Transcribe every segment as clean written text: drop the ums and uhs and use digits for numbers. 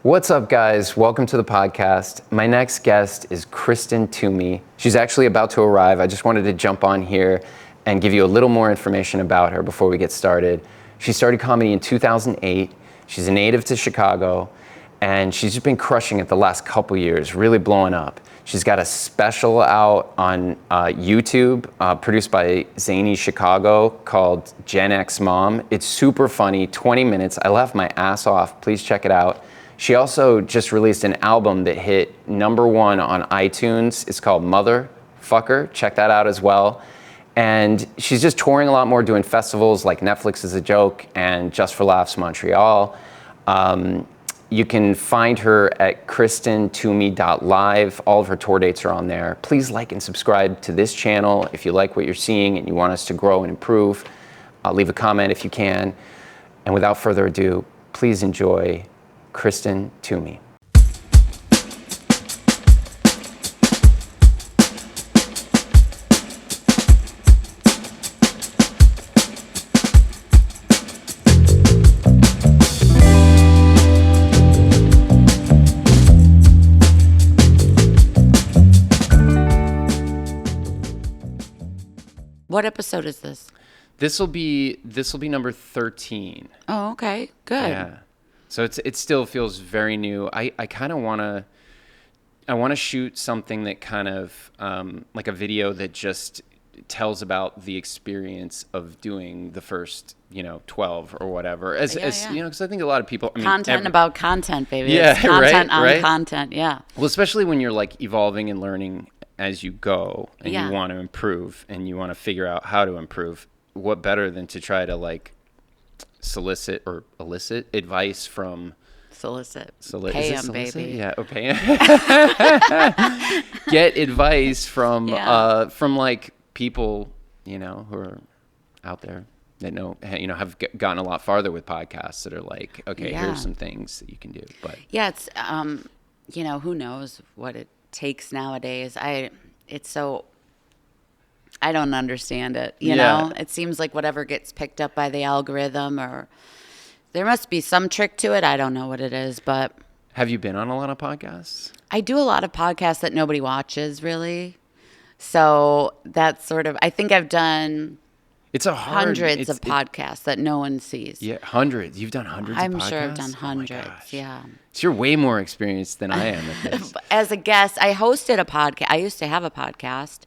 What's up, guys? Welcome to the podcast. My next guest is Kristen Toomey. She's actually about to arrive. I just wanted to jump on here and give you a little more information about her before we get started. She started comedy in 2008. She's a native to Chicago, and she's just been crushing it the last couple years, really blowing up. She's got a special out on YouTube produced by Zany Chicago called Gen X Mom. It's super funny, 20 minutes. I laughed my ass off. Please check it out. She also just released an album that hit #1 on iTunes. It's called Motherfucker. Check that out as well. And she's just touring a lot more, doing festivals like Netflix is a Joke and Just for Laughs Montreal. You can find her at kristentoomey.live. All of her tour dates are on there. Please like and subscribe to this channel if you like what you're seeing and you want us to grow and improve. Leave a comment if you can. And without further ado, please enjoy Kristen Toomey. What episode is this? This will be number 13. Oh, okay. Good. Yeah. So it still feels very new. I kind of want to shoot something that kind of like a video that just tells about the experience of doing the first 12 or whatever. As because I think a lot of people content about content, baby. Yeah, it's content right. on content. Yeah. Well, especially when you're like evolving and learning as you go, and you want to improve and you want to figure out how to improve. What better than to try to like solicit or elicit advice from pay him, baby. Yeah, pay him. Get advice from like people who are out there that have gotten a lot farther with podcasts that are like, okay, here's some things that you can do. But it's who knows what it takes nowadays. I don't understand it. You know, it seems like whatever gets picked up by the algorithm, or there must be some trick to it. I don't know what it is, but. Have you been on a lot of podcasts? I do a lot of podcasts that nobody watches, really. So that's sort of, I think I've done hundreds of podcasts that no one sees. Yeah, hundreds. You've done hundreds of podcasts? I'm sure I've done hundreds, yeah. So you're way more experienced than I am at this. As a guest, I hosted a podcast. I used to have a podcast.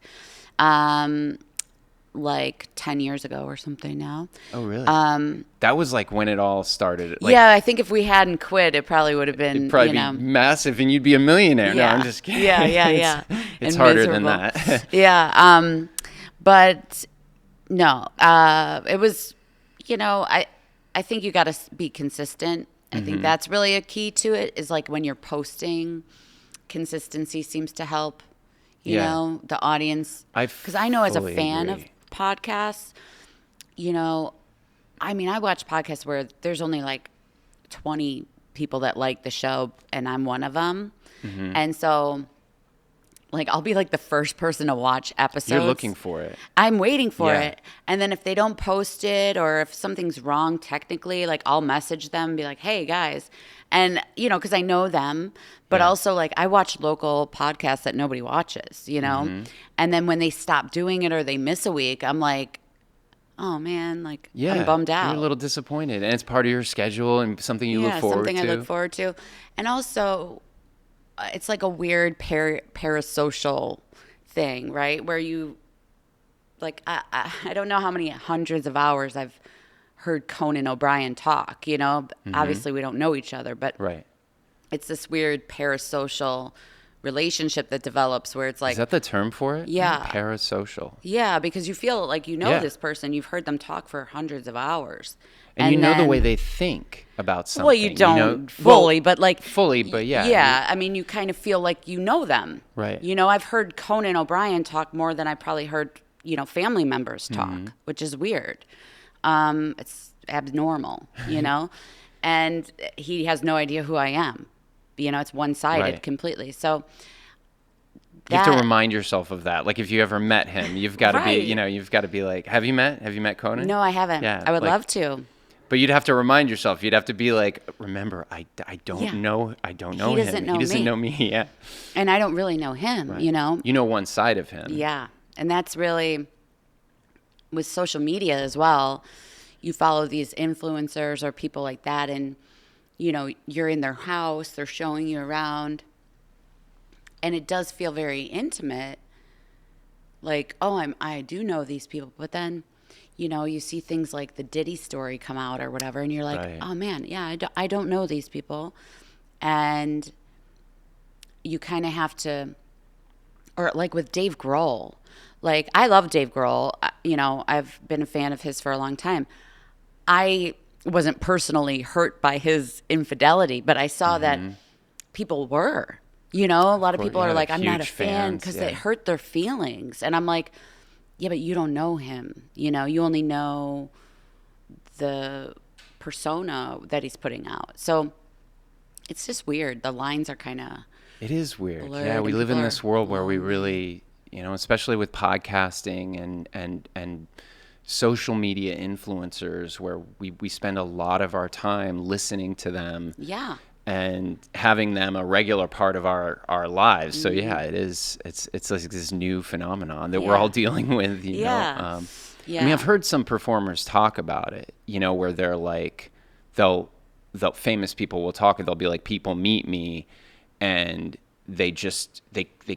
Like 10 years ago or something now. Oh, really? That was like when it all started. Like, I think if we hadn't quit, it probably would have been, it'd probably be massive and you'd be a millionaire. Yeah. No, I'm just kidding. Yeah. It's harder than that. Yeah. But no, it was, I think you got to be consistent. I think that's really a key to it, is like when you're posting, consistency seems to help. You know, the audience, because I know as a fan of podcasts, I watch podcasts where there's only like 20 people that like the show and I'm one of them. And so like, I'll be like the first person to watch episodes. You're looking for it. I'm waiting for it. And then if they don't post it, or if something's wrong technically, like I'll message them and be like, hey guys. And, because I know them, but also like I watch local podcasts that nobody watches, And then when they stop doing it or they miss a week, I'm like, oh man, like I'm bummed out. You're a little disappointed. And it's part of your schedule and something you look forward to. Yeah, something I look forward to. And also, it's like a weird parasocial thing, right? Where you, like, I don't know how many hundreds of hours I've heard Conan O'Brien talk, Obviously we don't know each other, but it's this weird parasocial relationship that develops where it's like... Is that the term for it? Yeah. Parasocial. Yeah, because you feel like this person, you've heard them talk for hundreds of hours. And you know the way they think about something. Well, you don't fully, but like... Fully, but yeah. Yeah, you kind of feel like you know them. Right. I've heard Conan O'Brien talk more than I probably heard, family members talk, which is weird. It's abnormal, and he has no idea who I am. It's one-sided completely. So you have to remind yourself of that. Like if you ever met him, you've got to be, you've got to be like, have you met Conan? No, I haven't. Yeah, I would love to. But you'd have to remind yourself. You'd have to be like, remember, I don't know him. He doesn't know me. Yeah. And I don't really know him, Right. you know? You know one side of him. Yeah. And that's really, with social media as well, you follow these influencers or people like that, and, you know, you're in their house, they're showing you around, and it does feel very intimate. Like, oh, I do know these people. But then, you know, you see things like the Diddy story come out or whatever, and you're like, Right. oh, man, yeah, I don't know these people. And you kind of have to, or like with Dave Grohl, like, I love Dave Grohl. You know, I've been a fan of his for a long time. I wasn't personally hurt by his infidelity, but I saw that people were. You know, a lot of people are like, I'm not a fan because it hurt their feelings. And I'm like, yeah, but you don't know him. You know, you only know the persona that he's putting out. So it's just weird. The lines are kind of It is weird. blurred, Yeah, we and live in people this are world where we lonely. really, you know, especially with podcasting and social media influencers, where we spend a lot of our time listening to them. Yeah. And having them a regular part of our lives. So yeah, it's like this new phenomenon that we're all dealing with, you know. I mean, I've heard some performers talk about it, you know, where they're like, they'll famous people will talk and they'll be like, people meet me and they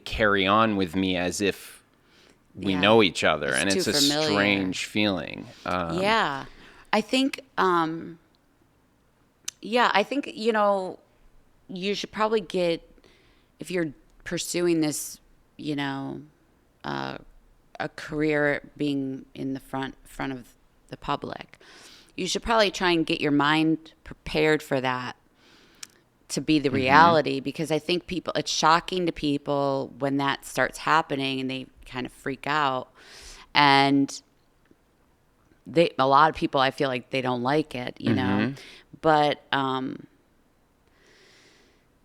carry on with me as if we know each other, and it's a strange feeling. I think you know, you should probably get, if you're pursuing this, you know, a career being in the front of the public, you should probably try and get your mind prepared for that to be the reality, because I think it's shocking to people when that starts happening and they kind of freak out. And a lot of people, I feel like they don't like it, you know, but,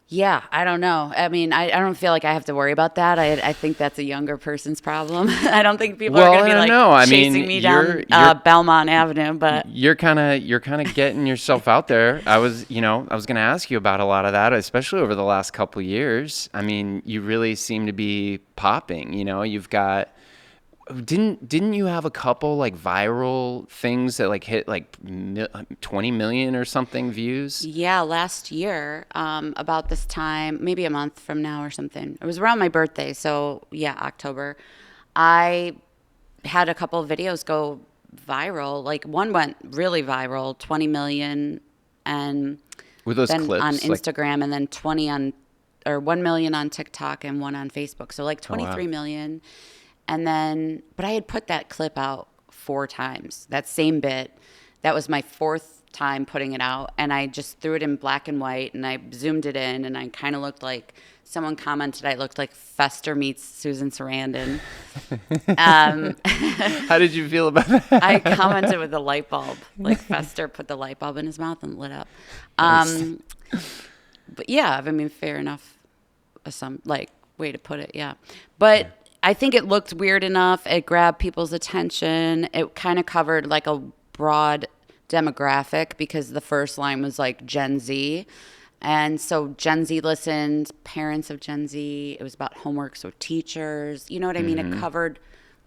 yeah, I don't know. I mean, I don't feel like I have to worry about that. I think that's a younger person's problem. I don't think people are going to be like chasing me down Belmont Avenue, but you're kind of getting yourself out there. I was going to ask you about a lot of that, especially over the last couple of years. I mean, you really seem to be popping, you know. You've got, didn't you have a couple like viral things that like hit like 20 million or something views? Yeah, last year, about this time, maybe a month from now or something. It was around my birthday, so yeah, October. I had a couple of videos go viral. Like, one went really viral, 20 million, and with those then clips on Instagram, and then 1 million on TikTok and one on Facebook. So like 23 million. And then, but I had put that clip out 4 times, that same bit. That was my 4th time putting it out. And I just threw it in black and white, and I zoomed it in, and I kind of looked like, someone commented I looked like Fester meets Susan Sarandon. How did you feel about that? I commented with a light bulb, like Fester put the light bulb in his mouth and lit up. But yeah, I mean, fair enough. Some like way to put it. Yeah. But I think it looked weird enough. It grabbed people's attention. It kind of covered like a broad demographic, because the first line was like Gen Z. And so Gen Z listened, parents of Gen Z. It was about homework, so teachers. You know what I mean? It covered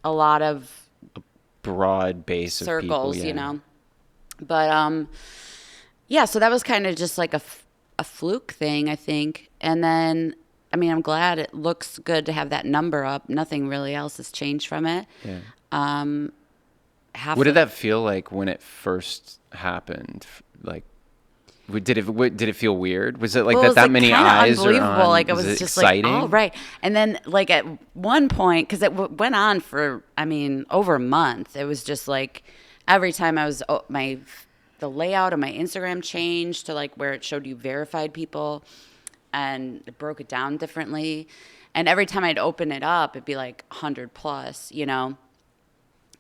a lot of broad base circles, of people, you know. But yeah, so that was kind of just like a fluke thing, I think. And then, I mean, I'm glad it looks good to have that number up. Nothing really else has changed from it. Yeah. What did that feel like when it first happened? Like, did it feel weird? Was it like that many eyes? Unbelievable. Like, it was was just exciting? like, oh, right. And then, like, at one point, because it went on for, I mean, over a month. It was just like every time I was the layout of my Instagram changed to like where it showed you verified people, and it broke it down differently. And every time I'd open it up, it'd be like 100 plus, you know,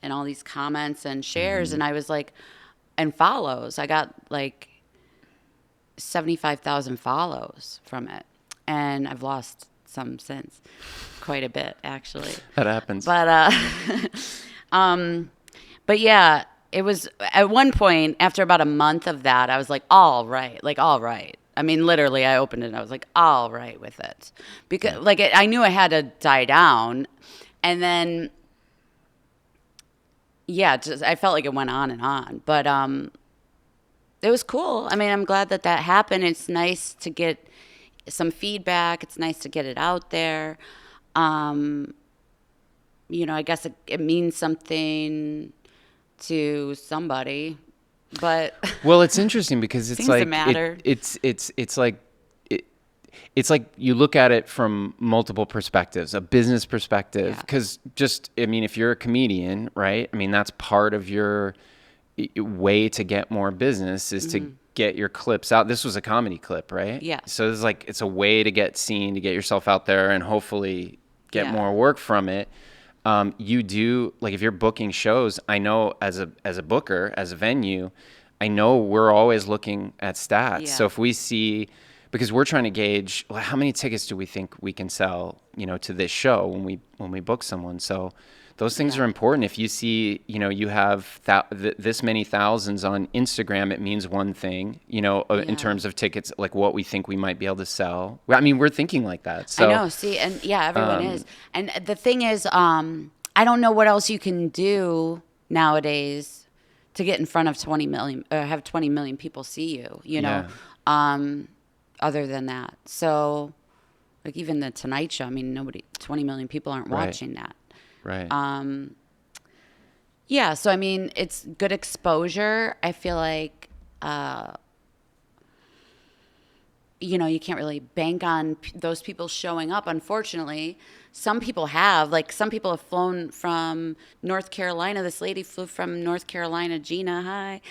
and all these comments and shares. And I was like, and follows. I got like 75,000 follows from it. And I've lost some since, quite a bit, actually. That happens. But, but yeah, it was at one point after about a month of that, I was like, all right, like, all right. I mean, literally, I opened it and I was like, all right with it. Because, like, I knew I had to die down. And then, yeah, just I felt like it went on and on. But it was cool. I mean, I'm glad that happened. It's nice to get some feedback. It's nice to get it out there. I guess it means something to somebody. But well, it's interesting because it's seems like to matter. It's like you look at it from multiple perspectives, a business perspective, because if you're a comedian, right? I mean, that's part of your way to get more business is to get your clips out. This was a comedy clip, right? Yeah. So it's a way to get seen, to get yourself out there and hopefully get more work from it. You do, like, if you're booking shows, I know as a booker, as a venue, I know we're always looking at stats. Yeah. So if we see, because we're trying to gauge, well, how many tickets do we think we can sell, to this show when we book someone. So those things are important. If you see, you have this many thousands on Instagram, it means one thing, in terms of tickets, like what we think we might be able to sell. I mean, we're thinking like that. So I know. See, and everyone is. And the thing is, I don't know what else you can do nowadays to get in front of 20 million, or have 20 million people see you, other than that. So, like, even the Tonight Show, I mean, 20 million people aren't watching that. Right. Yeah, so I mean, it's good exposure. I feel like, you can't really bank on those people showing up. Unfortunately, some people have flown from North Carolina. This lady flew from North Carolina, Gina, hi,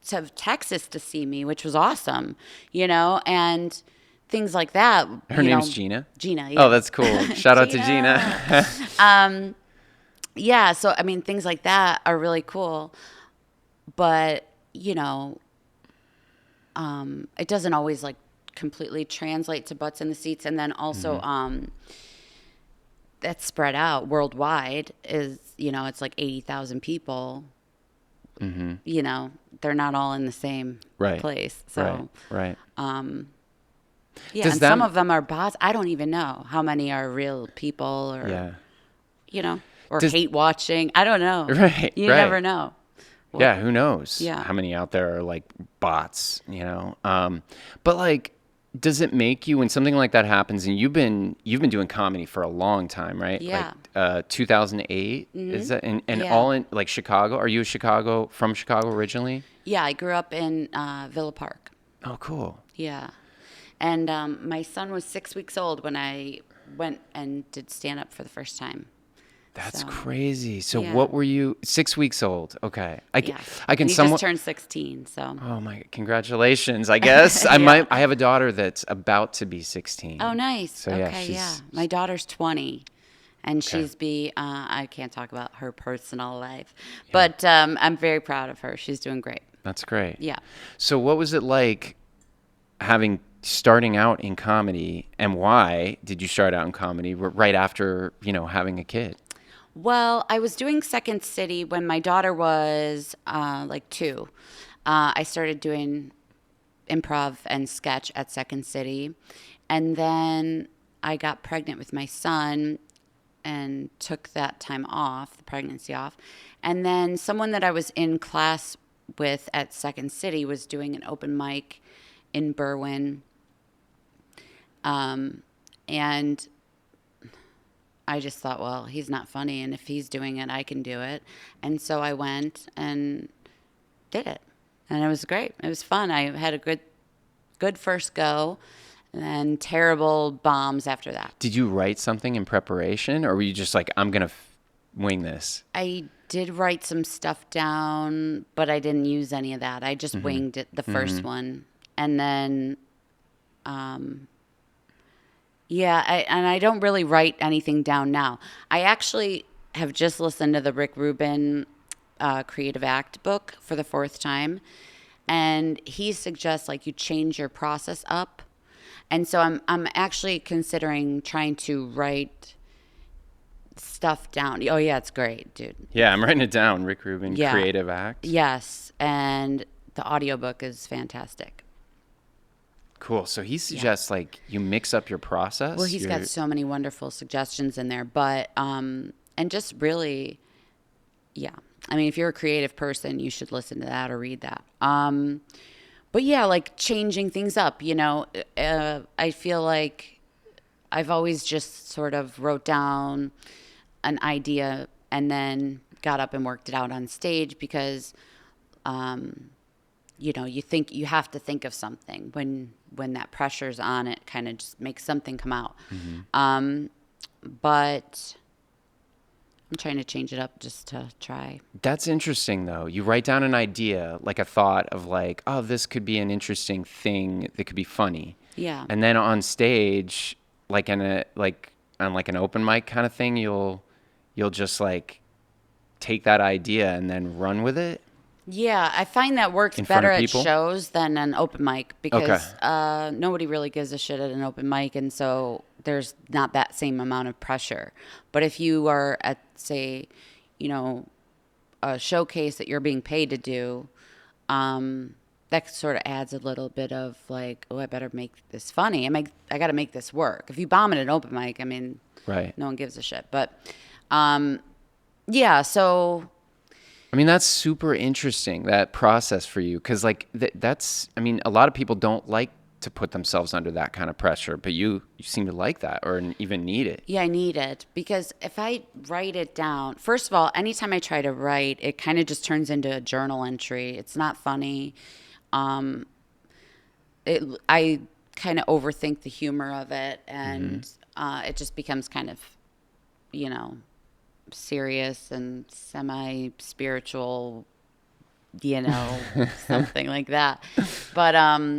to Texas to see me, which was awesome, and things like that. Her name's Gina? Gina, yeah. Oh, that's cool. Shout out to Gina. Yeah, so, I mean, things like that are really cool. But, it doesn't always, like, completely translate to butts in the seats. And then also that's spread out worldwide is, it's like 80,000 people. They're not all in the same place. So, right. Yeah, and some of them are bots. I don't even know how many are real people or, or hate watching. I don't know. Right. You never know. Well, yeah, who knows? Yeah. How many out there are like bots, But like, does it make you, when something like that happens, and you've been doing comedy for a long time, right? Yeah. Like 2008 is that, and all in like Chicago? Are you from Chicago originally? Yeah, I grew up in Villa Park. Oh, cool. Yeah. And my son was 6 weeks old when I went and did stand-up for the first time. That's crazy. So what were you, 6 weeks old? Okay. I can he somewhat. Just turned 16, so. Oh my, congratulations, I guess. I have a daughter that's about to be 16. Oh, nice. So okay, my daughter's 20. And she's I can't talk about her personal life, but I'm very proud of her. She's doing great. That's great. Yeah. So what was it like starting out in comedy, and why did you start out in comedy right after, having a kid? Well, I was doing Second City when my daughter was like 2. I started doing improv and sketch at Second City. And then I got pregnant with my son and took that time off, the pregnancy off. And then someone that I was in class with at Second City was doing an open mic in Berwyn. And I just thought, well, he's not funny, and if he's doing it, I can do it. And so I went and did it, and it was great. It was fun. I had a good first go, and then terrible bombs after that. Did you write something in preparation, or were you just like, I'm going to wing this? I did write some stuff down, but I didn't use any of that. I just winged it, the first one. And then, I don't really write anything down now. I actually have just listened to the Rick Rubin Creative Act book for the 4th time. And he suggests, like, you change your process up. And so I'm actually considering trying to write stuff down. Oh yeah, it's great, dude. Yeah, I'm writing it down. Rick Rubin, Yeah. Creative Act. Yes, and the audiobook is fantastic. Cool. So he suggests like you mix up your process. Well, he's got so many wonderful suggestions in there, but and just really, yeah. I mean, if you're a creative person, you should listen to that or read that. But yeah, like changing things up. I feel like I've always just sort of wrote down an idea and then got up and worked it out on stage because you think you have to think of something when that pressure's on. It kind of just makes something come out. But I'm trying to change it up just to try. That's interesting though. You write down an idea, like a thought of like, oh, this could be an interesting thing that could be funny. Yeah. And then on stage, like on an open mic kind of thing, you'll just like take that idea and then run with it. Yeah, I find that works In front better of at people? shows than an open mic because Okay. nobody really gives a shit at an open mic, and so there's not that same amount of pressure. But if you are at, say, a showcase that you're being paid to do, that sort of adds a little bit of like, oh, I better make this funny. I got to make this work. If you bomb at an open mic, I mean, Right. no one gives a shit. But yeah, so. I mean, that's super interesting, that process for you. Because, like, I mean, a lot of people don't like to put themselves under that kind of pressure, but you seem to like that or even need it. Yeah, I need it because if I write it down, first of all, anytime I try to write, it kind of just turns into a journal entry. It's not funny. I kind of overthink the humor of it, and it just becomes kind of, serious and semi-spiritual, something like that. But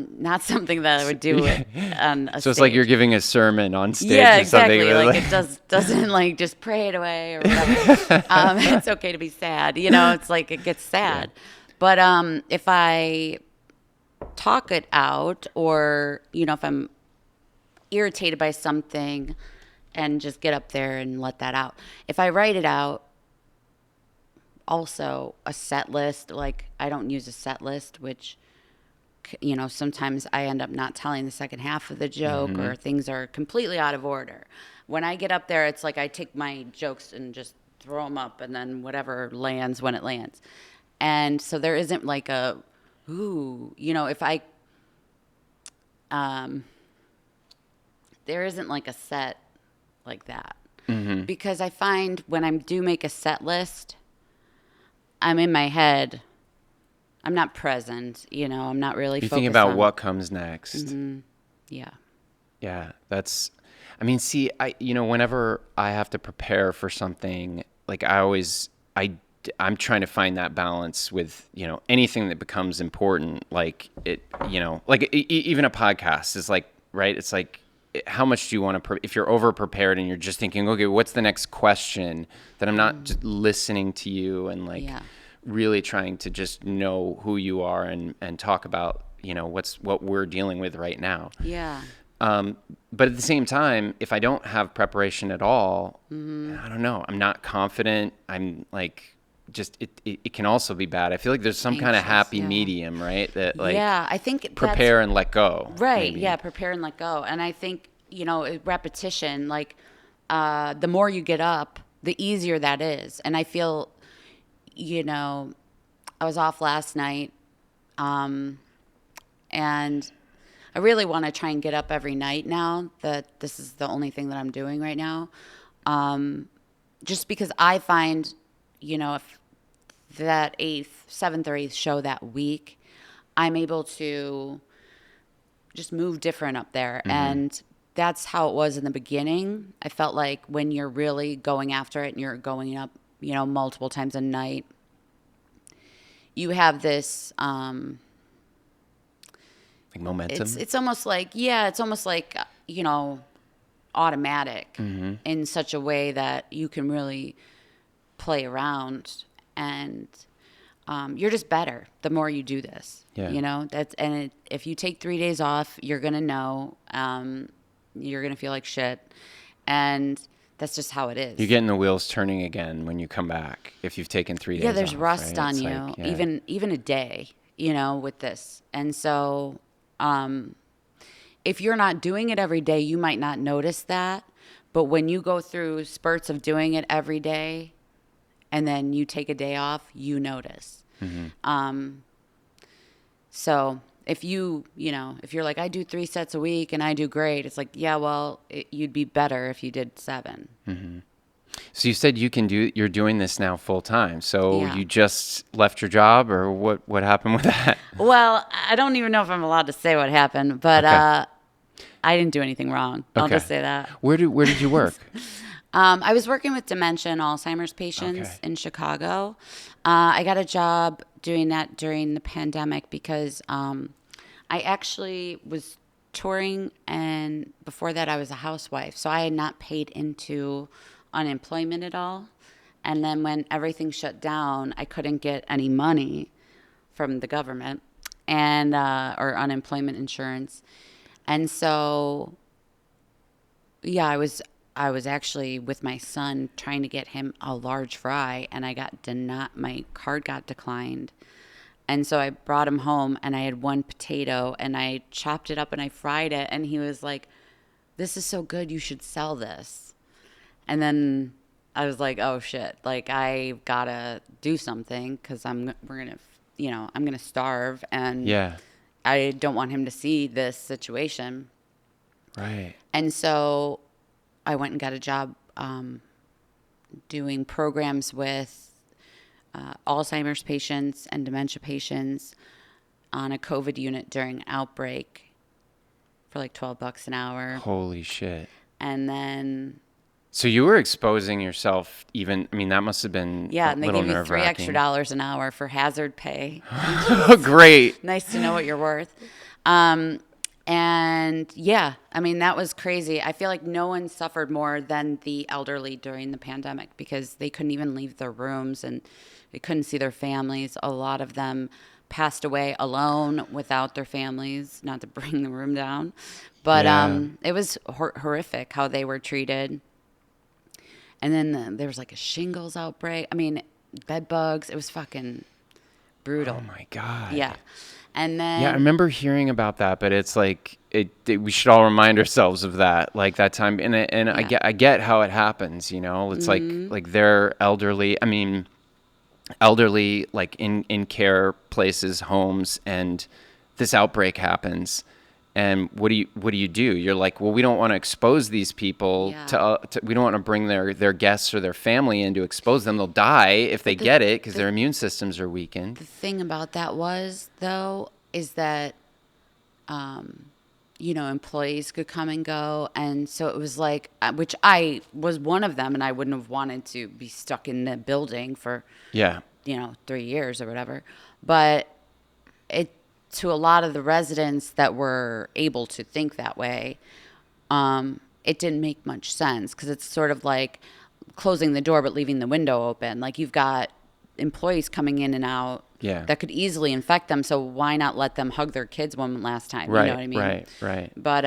not something that I would do on a So it's stage. like you're giving a sermon on stage Yeah, or something. exactly. Like it doesn't like just pray it away or whatever. It's okay to be sad. It's like it gets sad. Yeah. But if I talk it out or, if I'm irritated by something and just get up there and let that out. If I write it out, also a set list, like I don't use a set list, which, sometimes I end up not telling the second half of the joke or things are completely out of order. When I get up there, it's like I take my jokes and just throw them up and then whatever lands when it lands. And so there isn't like a, if I, there isn't like a set like that. Because I find when I do make a set list, I'm in my head. I'm not present, I'm not really You're focused thinking about on what comes next. Yeah. Yeah, I mean, see, whenever I have to prepare for something, like I'm trying to find that balance with, anything that becomes important, like it, even a podcast is like, right? It's like, how much do you want to, if you're over prepared and you're just thinking, okay, what's the next question, that I'm not just listening to you and like really trying to just know who you are and talk about, what we're dealing with right now. Yeah. But at the same time, if I don't have preparation at all, I don't know, I'm not confident. I'm like, just, it can also be bad. I feel like there's some kind of happy medium, right? That like, I think prepare and let go. Right. Maybe. Yeah. Prepare and let go. And I think, repetition, like, the more you get up, the easier that is. And I feel, I was off last night, and I really want to try and get up every night now that this is the only thing that I'm doing right now. Just because I find, if that 7th or 8th show that week, I'm able to just move different up there. And that's how it was in the beginning. I felt like when you're really going after it and you're going up, multiple times a night, you have this, like momentum. It's almost like, automatic in such a way that you can really play around and you're just better the more you do this. Yeah. If you take 3 days off, you're gonna know, you're gonna feel like shit, and that's just how it is. You're getting the wheels turning again when you come back. If you've taken 3 days Yeah, there's off, rust right? on It's you, like, yeah. even a day, with this. And so, if you're not doing it every day, you might not notice that. But when you go through spurts of doing it every day and then you take a day off, you notice. So if if you're like, I do 3 sets a week and I do great, it's like, yeah, well, you'd be better if you did 7. So you said you're doing this now full time. So Yeah. you just left your job, or what happened with that? Well, I don't even know if I'm allowed to say what happened, but Okay. I didn't do anything wrong. I'll Okay. just say that. Where did you work? I was working with dementia and Alzheimer's patients Okay. in Chicago. I got a job doing that during the pandemic because I actually was touring, and before that I was a housewife. So I had not paid into unemployment at all. And then when everything shut down, I couldn't get any money from the government and or unemployment insurance. And so yeah, I was actually with my son trying to get him a large fry, and I got my card got declined. And so I brought him home, and I had 1 potato, and I chopped it up and I fried it, and he was like, "This is so good, you should sell this." And then I was like, "Oh shit, like I got to do something cuz I'm going to starve, and Yeah. I don't want him to see this situation." Right. And so I went and got a job doing programs with Alzheimer's patients and dementia patients on a COVID unit during outbreak for like $12 an hour. Holy shit. And then, So you were exposing yourself even, I mean, that must have been yeah, a and they little give you $3 extra nerve-wracking. an hour for hazard pay. Great. Nice to know what you're worth. And yeah, I mean, that was crazy. I feel like no one suffered more than the elderly during the pandemic because they couldn't even leave their rooms and they couldn't see their families. A lot of them passed away alone without their families, not to bring the room down. But Yeah. it was horrific how they were treated. And then there was like a shingles outbreak. I mean, bed bugs. It was fucking brutal. Oh my God. Yeah. And Yeah, I then, remember hearing about that, but it's like we should all remind ourselves of that, like that time. And yeah. I get how it happens. It's like they're elderly. I mean, elderly, like in care places, homes, and this outbreak happens. And what do you do? You're like, well, we don't want to expose these people Yeah. to we don't want to bring their guests or their family in to expose them. They'll die if they get it because their immune systems are weakened. The thing about that was, though, is that, employees could come and go. And so it was like, which I was one of them, and I wouldn't have wanted to be stuck in the building for, Yeah. 3 years or whatever. But to a lot of the residents that were able to think that way, it didn't make much sense because it's sort of like closing the door but leaving the window open. Like you've got employees coming in and out Yeah. that could easily infect them. So why not let them hug their kids one last time? Right. You know what I mean? Right. But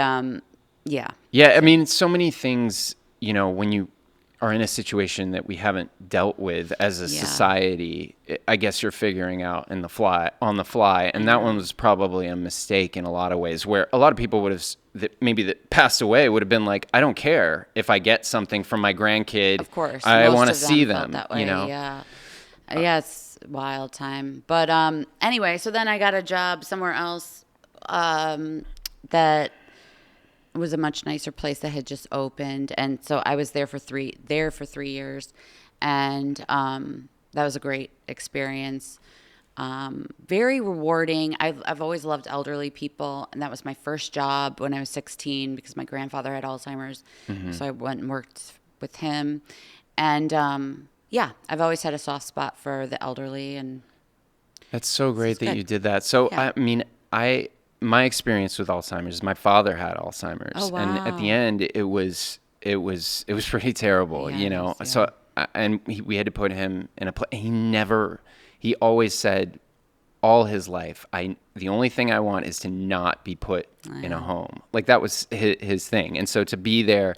yeah. Yeah, I mean, so many things, when you are in a situation that we haven't dealt with as a Yeah. society, I guess you're figuring out on the fly. And that one was probably a mistake in a lot of ways, where a lot of people would have, that passed away would have been like, I don't care if I get something from my grandkid. Of course. I Most want to of see felt them, that way. Yeah. Yeah, it's a wild time. But anyway, so then I got a job somewhere else that was a much nicer place that had just opened, and so I was there for 3 years, and that was a great experience. Very rewarding. I've always loved elderly people, and that was my first job when I was 16 because my grandfather had Alzheimer's, so I went and worked with him, and yeah, I've always had a soft spot for the elderly, and That's so great that good. you did that. So, Yeah. I mean, my experience with Alzheimer's, my father had Alzheimer's, Oh, and at the wow. end, it was pretty terrible, Yes, yeah. So, and we had to put him in a place. He always said all his life, the only thing I want is to not be put in a home. Like that was his thing. And so to be there,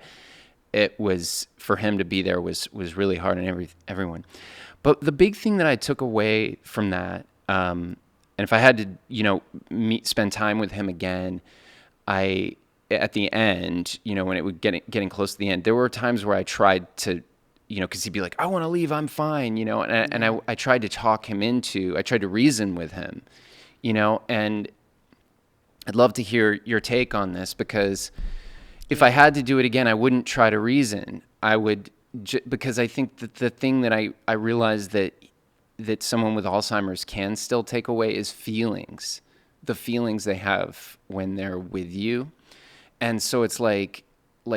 it was, for him to be there was really hard on everyone. But the big thing that I took away from that, and if I had to, spend time with him again, at the end, when it would getting close to the end, there were times where I tried to, because he'd be like, I want to leave, I'm fine, and I tried to I tried to reason with him, and I'd love to hear your take on this, because if I had to do it again, I wouldn't try to reason. I would, because I think that the thing that I realized that someone with Alzheimer's can still take away is feelings, the feelings they have when they're with you. And so it's like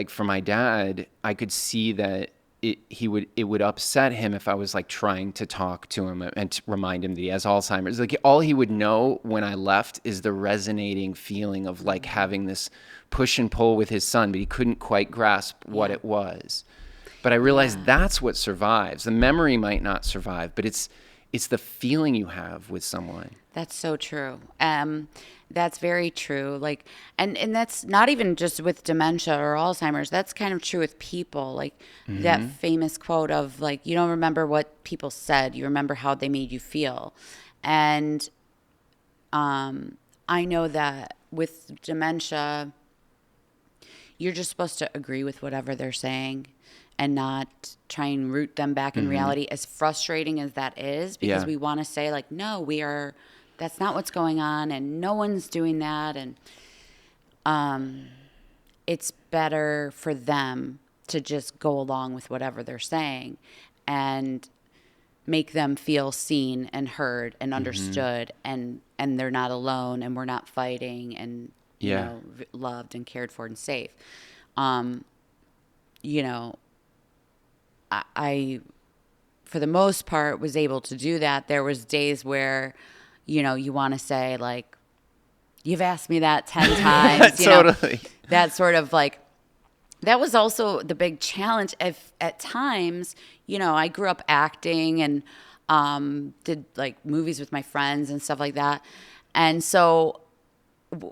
for my dad, I could see that it would upset him if I was like trying to talk to him and to remind him that he has Alzheimer's. Like, all he would know when I left is the resonating feeling of like having this push and pull with his son, but he couldn't quite grasp what it was. But I realized that's what survives. The memory might not survive, but it's the feeling you have with someone. That's so true. That's very true. Like, and that's not even just with dementia or Alzheimer's. That's kind of true with people. Like that famous quote of like, you don't remember what people said, you remember how they made you feel. And I know that with dementia, you're just supposed to agree with whatever they're saying and not try and root them back in reality, as frustrating as that is, because we want to say like, no, that's not what's going on, and no one's doing that. And it's better for them to just go along with whatever they're saying and make them feel seen and heard and understood, and they're not alone, and we're not fighting, and loved and cared for and safe. I for the most part was able to do that. There was days where you want to say like, you've asked me that 10 times. Totally. That sort of like, that was also the big challenge. If at times, I grew up acting and did like movies with my friends and stuff like that. And so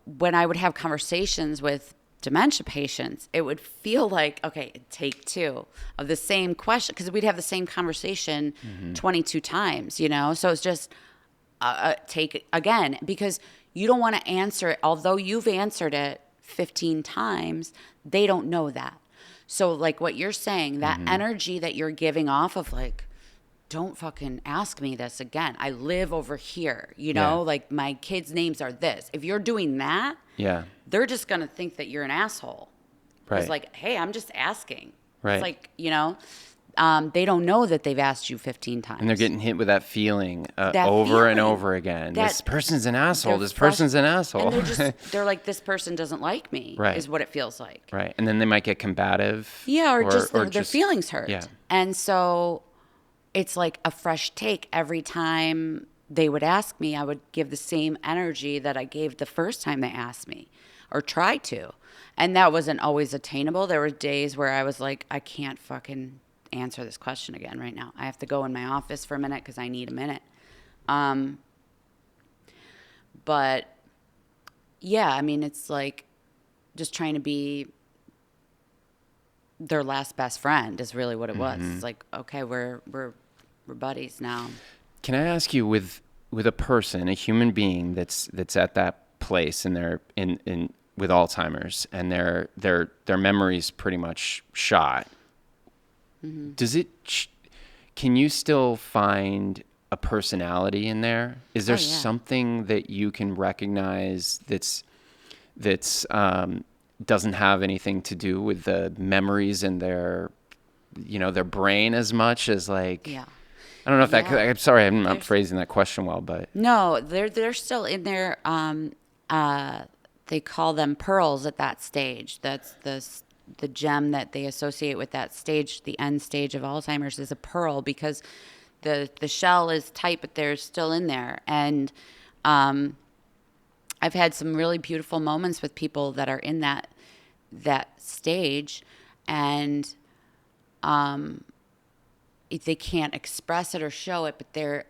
when I would have conversations with dementia patients, it would feel like, okay, take two of the same question, because we'd have the same conversation 22 times, So it's just take again, because you don't want to answer it. Although you've answered it 15 times, they don't know that. So like what you're saying, that energy that you're giving off of like, don't fucking ask me this again. I live over here, like my kids' names are this. If you're doing that, they're just going to think that you're an asshole. Right. It's like, hey, I'm just asking. Right. It's like, they don't know that they've asked you 15 times. And they're getting hit with that feeling over and over again. This person's an asshole. This person's an asshole. And they're like, this person doesn't like me, is what it feels like. Right. And then they might get combative. Yeah, or just their feelings hurt. Yeah. And so it's like a fresh take every time they would ask me. I would give the same energy that I gave the first time they asked me, or tried to. And that wasn't always attainable. There were days where I was like, I can't fucking answer this question again right now. I have to go in my office for a minute because I need a minute. But yeah, I mean, it's like just trying to be their last best friend is really what it was. It's like, okay, we're buddies now. Can I ask you, with a person, a human being that's at that place and they're in with Alzheimer's and their memory's pretty much shot, can you still find a personality in there? Is there something that you can recognize that's doesn't have anything to do with the memories in their brain as much as like, I don't know if I'm sorry, I'm not phrasing that question well, but no, they're still in there. They call them pearls at that stage. That's the gem that they associate with that stage. The end stage of Alzheimer's is a pearl, because the shell is tight, but they're still in there. And I've had some really beautiful moments with people that are in that stage, and they can't express it or show it, but they're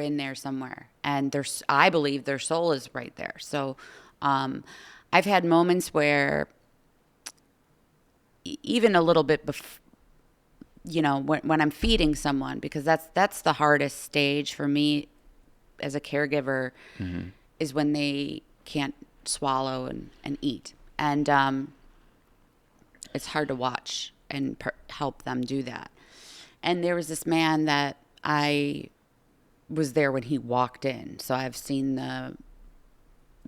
in there somewhere, and I believe their soul is right there. So I've had moments where even a little bit when I'm feeding someone, because that's the hardest stage for me as a caregiver, is when they can't swallow and eat. And it's hard to watch and help them do that. And there was this man that I was there when he walked in. So I've seen the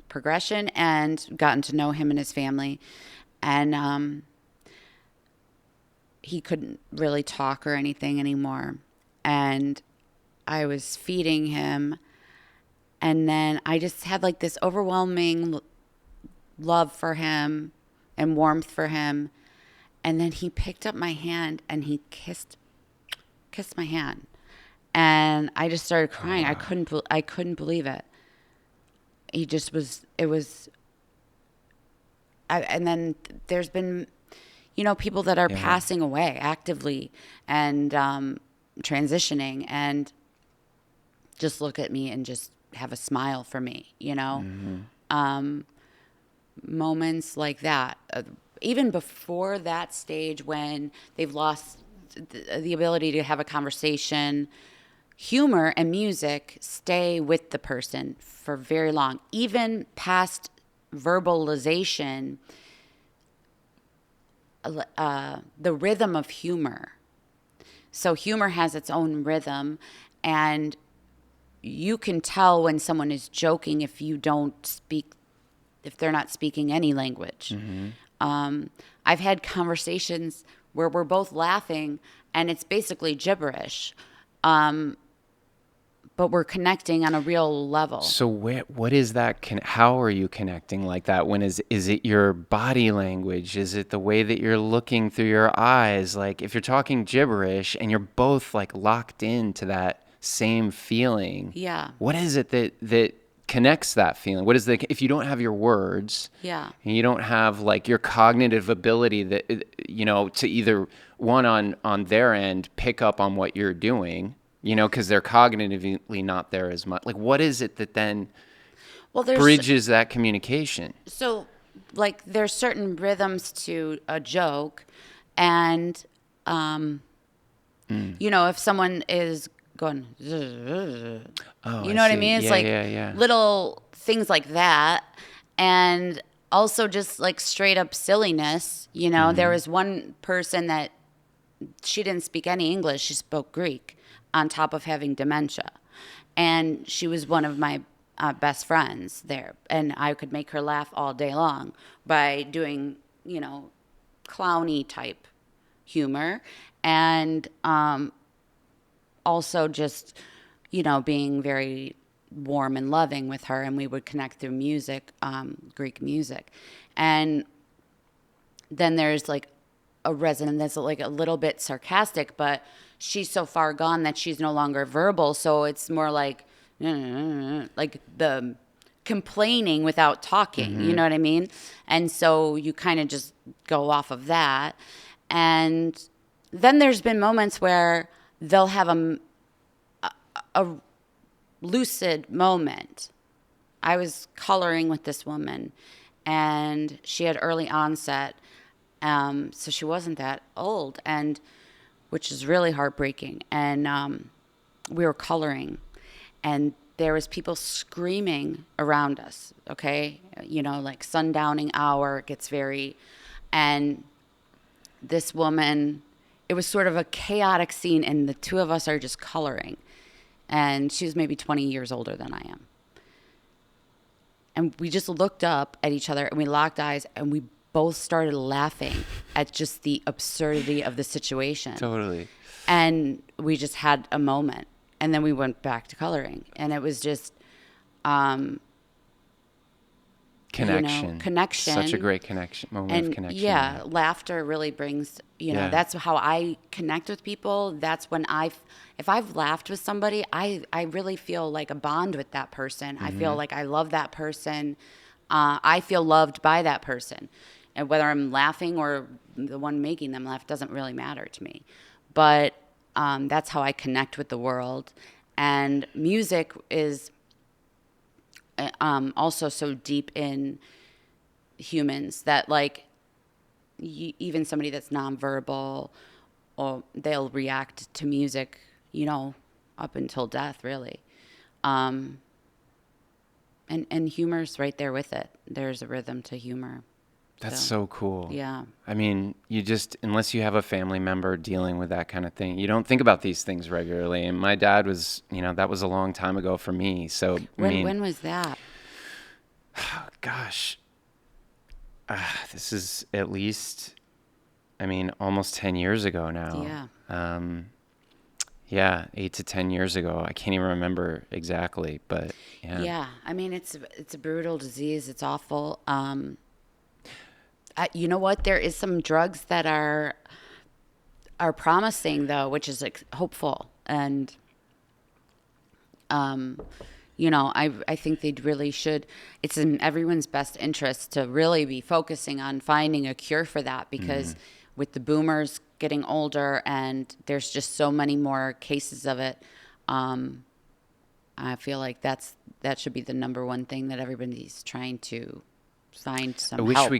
progression and gotten to know him and his family. And he couldn't really talk or anything anymore. And I was feeding him. And then I just had like this overwhelming love for him and warmth for him. And then he picked up my hand and he kissed my hand. And I just started crying. I couldn't believe it. He just was, it was, and then there's been, people that are passing away actively and transitioning, and just look at me and just have a smile for me, moments like that. Even before that stage, when they've lost the ability to have a conversation, humor and music stay with the person for very long. Even past verbalization, the rhythm of humor. So humor has its own rhythm, and you can tell when someone is joking if they're not speaking any language. I've had conversations where we're both laughing and it's basically gibberish, but we're connecting on a real level. So what is that? How are you connecting like that? When is it your body language? Is it the way that you're looking through your eyes? Like if you're talking gibberish and you're both like locked into that same feeling. Yeah. What is it that connects that feeling? What is if you don't have your words, yeah, and you don't have like your cognitive ability that, to either one on their end, pick up on what you're doing, cause they're cognitively not there as much. Like, what is it that then bridges that communication? So like there's certain rhythms to a joke, and, if someone is going, what I mean? It's little things like that. And also just like straight up silliness. There was one person that she didn't speak any English. She spoke Greek on top of having dementia. And she was one of my best friends there. And I could make her laugh all day long by doing, clowny type humor. And, also just, being very warm and loving with her, and we would connect through music, Greek music. And then there's like a resident that's like a little bit sarcastic, but she's so far gone that she's no longer verbal. So it's more like the complaining without talking, you know what I mean? And so you kind of just go off of that. And then there's been moments where they'll have a lucid moment. I was coloring with this woman, and she had early onset, so she wasn't that old, and which is really heartbreaking. And we were coloring, and there was people screaming around us. Okay, like sundowning hour, it gets very, and this woman. It was sort of a chaotic scene, and the two of us are just coloring. And she was maybe 20 years older than I am. And we just looked up at each other, and we locked eyes, and we both started laughing at just the absurdity of the situation. Totally. And we just had a moment. And then we went back to coloring. And it was just... connection. Connection. Such a great moment of connection. Yeah, laughter really brings, that's how I connect with people. That's when if I've laughed with somebody, I really feel like a bond with that person. I feel like I love that person. I feel loved by that person. And whether I'm laughing or the one making them laugh doesn't really matter to me. But that's how I connect with the world. And music is... also so deep in humans that, like, even somebody that's nonverbal, or they'll react to music, up until death, really. And humor's right there with it. There's a rhythm to humor. That's so cool. Yeah. I mean, unless you have a family member dealing with that kind of thing, you don't think about these things regularly. And my dad was, that was a long time ago for me. So, when was that? Gosh, this is at least, almost 10 years ago now. Yeah. 8 to 10 years ago. I can't even remember exactly, but yeah. Yeah. It's a brutal disease. It's awful. You know what? There is some drugs that are promising, though, which is hopeful. And, I think they really should. It's in everyone's best interest to really be focusing on finding a cure for that, because with the boomers getting older and there's just so many more cases of it, I feel like that should be the number one thing that everybody's trying to find some help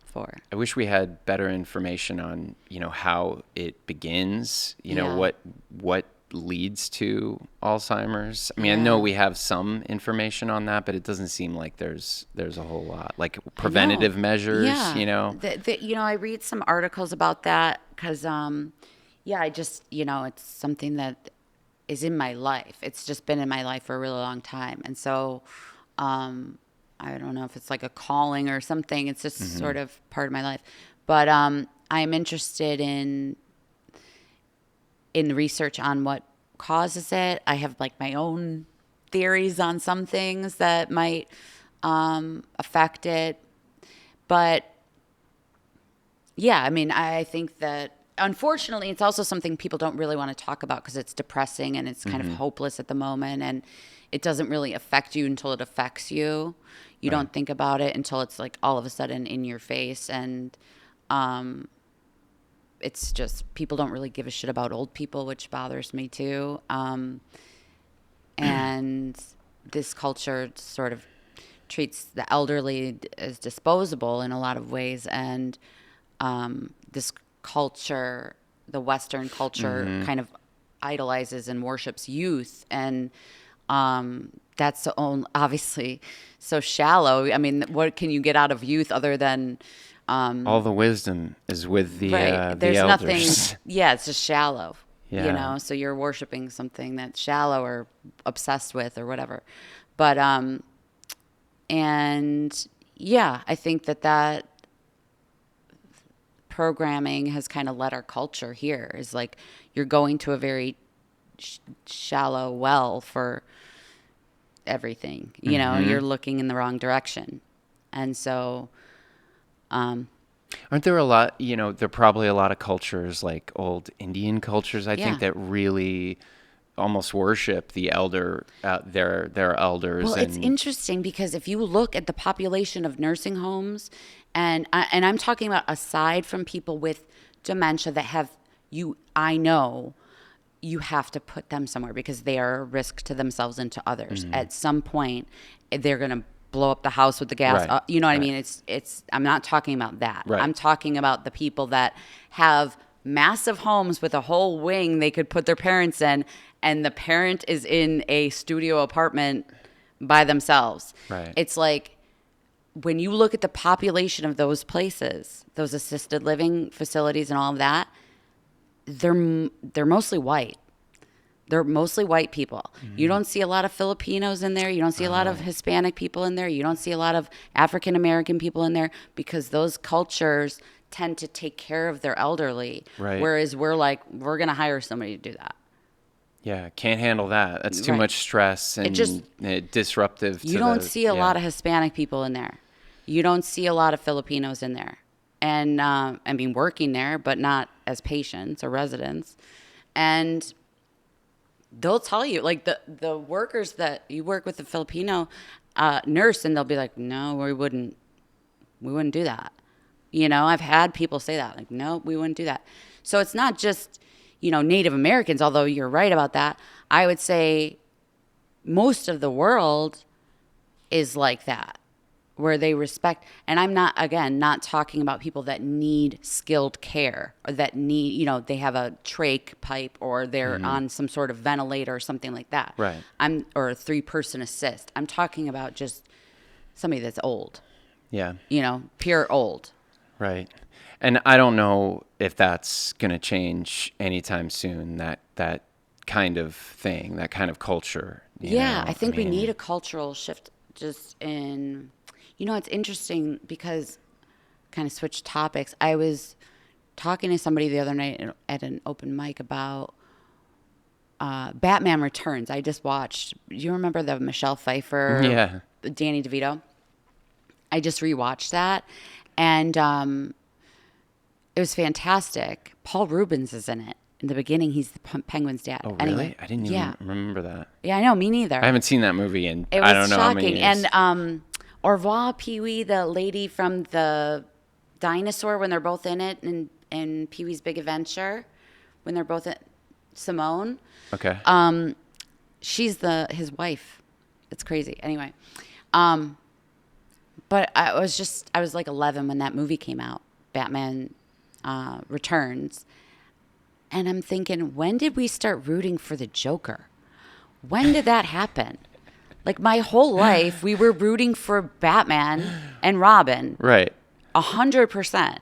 for. I wish we had better information on, how it begins, what leads to Alzheimer's. I know we have some information on that, but it doesn't seem like there's a whole lot, like preventative measures, I read some articles about that because, I just, it's something that is in my life. It's just been in my life for a really long time. And so, I don't know if it's like a calling or something. It's just sort of part of my life. But I'm interested in research on what causes it. I have like my own theories on some things that might affect it. But yeah, I think that unfortunately it's also something people don't really want to talk about because it's depressing and it's kind of hopeless at the moment, and it doesn't really affect you until it affects you. You don't think about it until it's like all of a sudden in your face. And it's just people don't really give a shit about old people, which bothers me too. And this culture sort of treats the elderly as disposable in a lot of ways. And this culture, the Western culture, kind of idolizes and worships youth. And that's obviously so shallow. What can you get out of youth other than all the wisdom is with the There's the elders. Nothing. Yeah, it's just shallow. Yeah. So you're worshiping something that's shallow or obsessed with or whatever. But and yeah, I think that programming has kind of led our culture here. Is like you're going to a very shallow well for everything. You're looking in the wrong direction. And so aren't there a lot, there are probably a lot of cultures, like old Indian cultures, I think, that really almost worship the elder, their elders. Well, it's interesting because if you look at the population of nursing homes, and I'm talking about aside from people with dementia that I know you have to put them somewhere because they are a risk to themselves and to others. At some point, they're going to blow up the house with the gas. Right. You know what I mean? I'm not talking about that. Right. I'm talking about the people that have massive homes with a whole wing they could put their parents in, and the parent is in a studio apartment by themselves. Right. It's like when you look at the population of those places, those assisted living facilities and all of that, they're mostly white. They're mostly white people. You don't see a lot of Filipinos in there. You don't see a lot of Hispanic people in there. You don't see a lot of African American people in there because those cultures tend to take care of their elderly. Right. Whereas we're going to hire somebody to do that. Yeah, can't handle that. That's too much stress and disruptive to You don't see a lot of Hispanic people in there. You don't see a lot of Filipinos in there. And working there, but not as patients or residents. And they'll tell you, like the workers that you work with, the Filipino nurse, and they'll be like, no, we wouldn't do that. I've had people say that, like, no, we wouldn't do that. So it's not just, Native Americans, although you're right about that. I would say most of the world is like that. where they respect, and I'm not, again, not talking about people that need skilled care or that need, they have a trach pipe or they're on some sort of ventilator or something like that. Right. Or a 3-person assist. I'm talking about just somebody that's old. Yeah. Pure old. Right. And I don't know if that's going to change anytime soon, that kind of thing, that kind of culture. I think we need a cultural shift just in, it's interesting because kind of switch topics. I was talking to somebody the other night at an open mic about Batman Returns. I just watched. Do you remember the Michelle Pfeiffer? Yeah. Danny DeVito? I just rewatched that, and it was fantastic. Paul Rubens is in it. In the beginning, he's the Penguin's dad. Oh, really? Anyway, I didn't even remember that. Yeah, I know. Me neither. I haven't seen that movie in It was I don't know how many shocking. years. And Au revoir, Pee-wee, the lady from the dinosaur, when they're both in it, in Pee-wee's Big Adventure, when they're both at Simone. Okay. She's his wife. It's crazy. Anyway. But I was like 11 when that movie came out, Batman Returns. And I'm thinking, when did we start rooting for the Joker? When did that happen? Like my whole life, we were rooting for Batman and Robin. Right. 100%.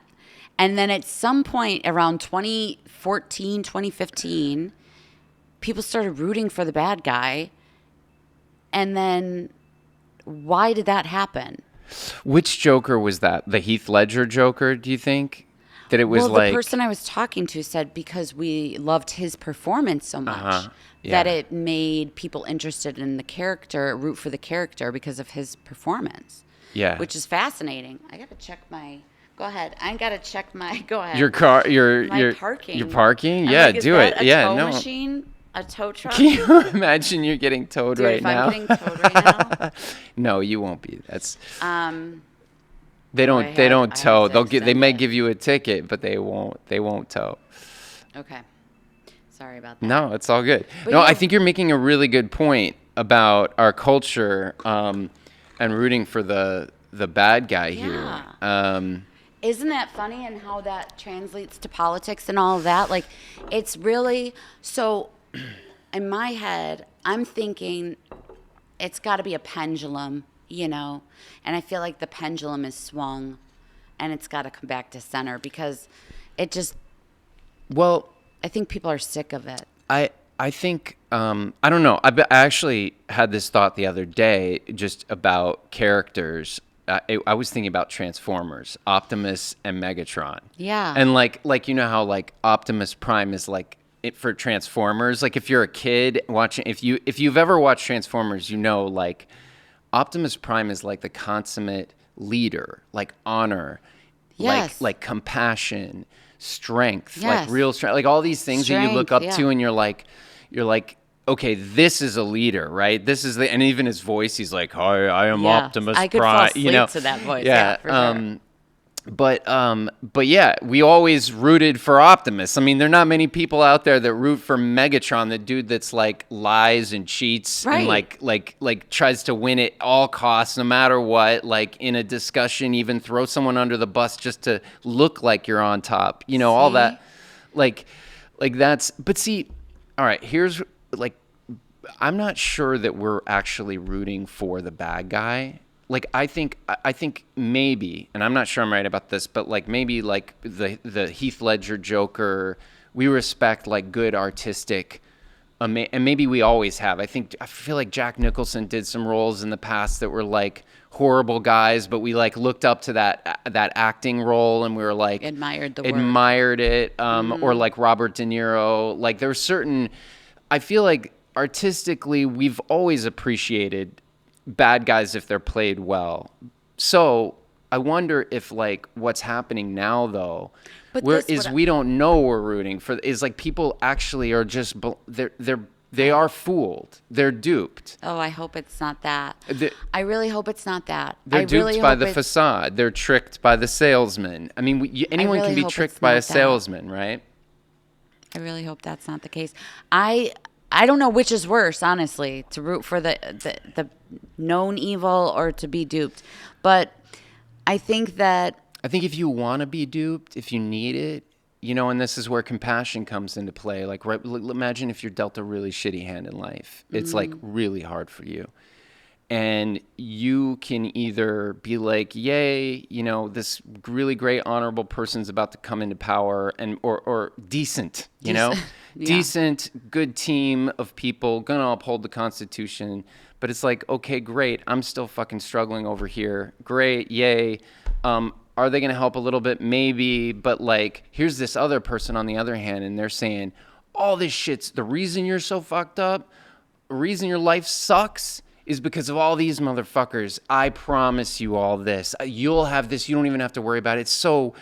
And then at some point around 2014, 2015, people started rooting for the bad guy. And then why did that happen? Which Joker was that? The Heath Ledger Joker, do you think? That it was the person I was talking to said because we loved his performance so much that it made people interested in the character, root for the character because of his performance. Yeah. Which is fascinating. I got to check my... Go ahead. I got to check my... Go ahead. Your car, my parking. Your parking? I'm Yeah, like, is do that it. Yeah, tow no. machine? A tow truck? Can you imagine you're getting towed Dude, right if now? I'm getting towed right now... No, you won't be. That's... I They don't have tow. to They may extend it. give you a ticket, but they won't tow. Okay. Sorry about that. No, it's all good. But No, yeah. I think you're making a really good point about our culture and rooting for the bad guy here. Isn't that funny and how that translates to politics and all of that? Like, it's really, so in my head, I'm thinking it's got to be a pendulum, and I feel like the pendulum is swung and it's got to come back to center because it just, Well, I think people are sick of it. I think I don't know. I actually had this thought the other day just about characters. I was thinking about Transformers, Optimus and Megatron. Yeah. And like how like Optimus Prime is like it for Transformers. Like if you're a kid watching, if you've ever watched Transformers, like Optimus Prime is like the consummate leader, like honor, Yes. like compassion, strength, Yes. like real strength, like all these things that you look up Strength, to, yeah. and you're like, okay, this is a leader, right? This is and even his voice, he's like, hi, I am Yeah. Optimus I could Prime, fall asleep to that voice. Yeah, for sure. But yeah, we always rooted for Optimus. I mean, there are not many people out there that root for Megatron, the dude that's like lies and cheats and Right. like tries to win at all costs, no matter what. Like in a discussion, even throw someone under the bus just to look like you're on top. All See? that, like that's. But see, all right, here's like, I'm not sure that we're actually rooting for the bad guy. Like I think maybe, and I'm not sure I'm right about this, but like maybe like the Heath Ledger Joker, we respect like good artistic, and maybe we always have. I feel like Jack Nicholson did some roles in the past that were like horrible guys, but we like looked up to that acting role and we were like Admired the work. admired it, or like Robert De Niro. Like there's certain, I feel like artistically we've always appreciated bad guys if they're played well. So I wonder if like what's happening now though, But we don't know we're rooting for is like people actually are just they are fooled. They're duped. Oh, I hope it's not that. The- I really hope it's not that. They're I duped really by hope the it's- facade. They're tricked by the salesman. I mean, anyone really can be hope tricked it's by not a that. salesman, right? I really hope that's not the case. I I don't know which is worse, honestly, to root for the known evil or to be duped. But I think if you want to be duped, if you need it, and this is where compassion comes into play. Like, imagine if you're dealt a really shitty hand in life. It's like really hard for you. And you can either be like, yay, this really great, honorable person's about to come into power, or decent, Yeah. decent, good team of people gonna uphold the Constitution. But it's like, okay, great, I'm still fucking struggling over here. Great, yay. Are they gonna help a little bit? Maybe, but like, here's this other person on the other hand, and they're saying, all this shit's the reason you're so fucked up, the reason your life sucks is because of all these motherfuckers. I promise you all this. You'll have this. You don't even have to worry about it. It's so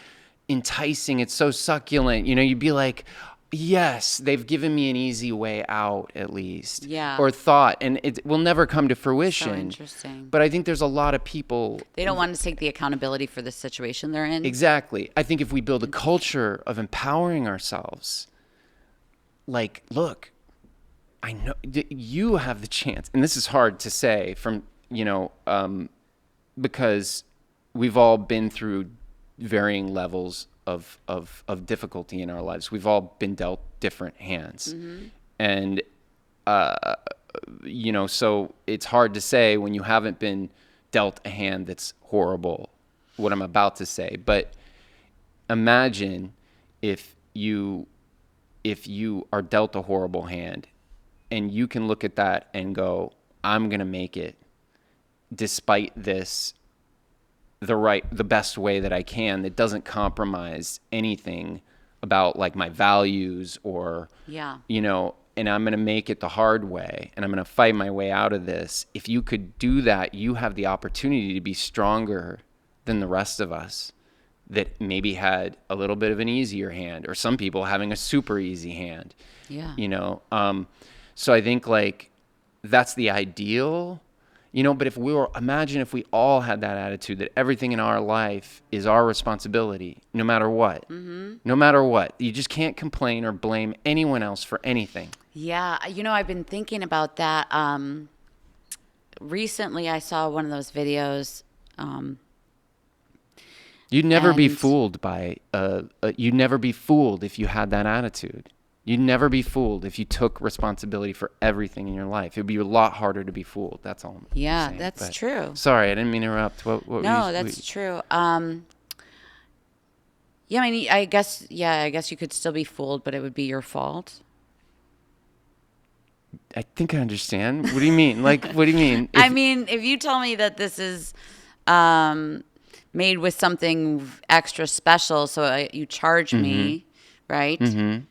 enticing. It's so succulent. You'd be like, yes, they've given me an easy way out at least. Yeah. Or thought. And it will never come to fruition. So interesting. But I think there's a lot of people. They don't want to take the accountability for the situation they're in. Exactly. I think if we build a culture of empowering ourselves, like, look, I know you have the chance, and this is hard to say from, because we've all been through varying levels of difficulty in our lives. We've all been dealt different hands. Mm-hmm. And, so it's hard to say when you haven't been dealt a hand that's horrible, what I'm about to say. But imagine if you are dealt a horrible hand, and you can look at that and go, I'm going to make it despite this the best way that I can that doesn't compromise anything about like my values or, and I'm going to make it the hard way and I'm going to fight my way out of this. If you could do that, you have the opportunity to be stronger than the rest of us that maybe had a little bit of an easier hand, or some people having a super easy hand. Yeah. So I think like that's the ideal, but imagine if we all had that attitude that everything in our life is our responsibility, no matter what. Mm-hmm. No matter what. You just can't complain or blame anyone else for anything. Yeah. I've been thinking about that. Recently I saw one of those videos. You'd never be fooled you'd never be fooled if you had that attitude. You'd never be fooled if you took responsibility for everything in your life. It would be a lot harder to be fooled. That's all I'm saying. That's true. Sorry, I didn't mean to interrupt. That's true. I guess you could still be fooled, but it would be your fault. I think I understand. What do you mean? Like, what do you mean? If you tell me that this is made with something extra special, so you charge me, right? Mm-hmm.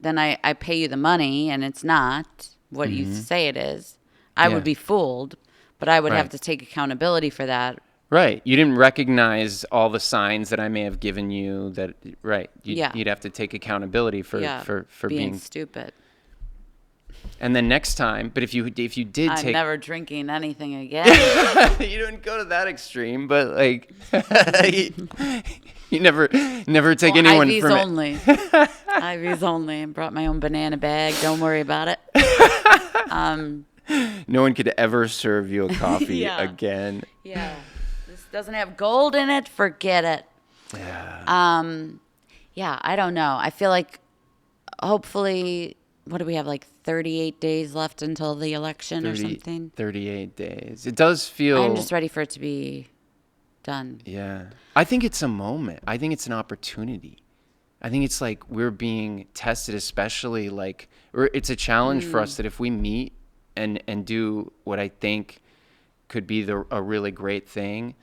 Then I pay you the money and it's not what you say it is. I would be fooled, but I would have to take accountability for that. Right. You didn't recognize all the signs that I may have given you that, right. You'd have to take accountability for being stupid. And then next time, but if you did I'm never drinking anything again. You didn't go to that extreme, but like you never take anyone IVs from only. IVs only. I brought my own banana bag. Don't worry about it. No one could ever serve you a coffee again. Yeah. This doesn't have gold in it. Forget it. Yeah. I don't know. I feel like hopefully, what do we have, like 38 days left until the election or something? 38 days. It does feel... I'm just ready for it to be done. Yeah. I think it's a moment. I think it's an opportunity. I think it's like we're being tested, especially like... It's a challenge for us that if we meet and do what I think could be a really great thing,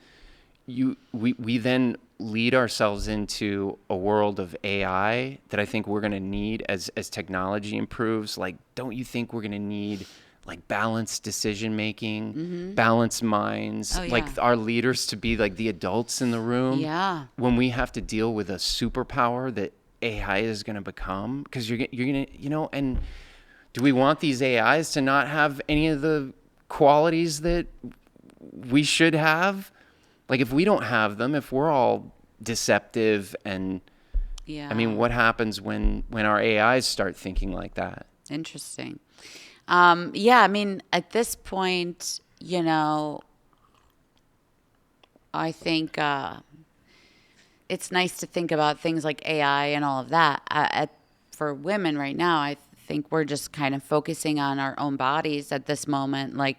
we then lead ourselves into a world of AI that I think we're going to need as technology improves. Like, don't you think we're going to need like balanced decision making, balanced minds, like our leaders to be like the adults in the room? Yeah. When we have to deal with a superpower that AI is going to become, because you're going to, and do we want these AIs to not have any of the qualities that we should have? Like, if we don't have them, if we're all deceptive and, I mean, what happens when our AIs start thinking like that? Interesting. Yeah, I mean, at this point, I think it's nice to think about things like AI and all of that. For women right now, I think we're just kind of focusing on our own bodies at this moment. Like,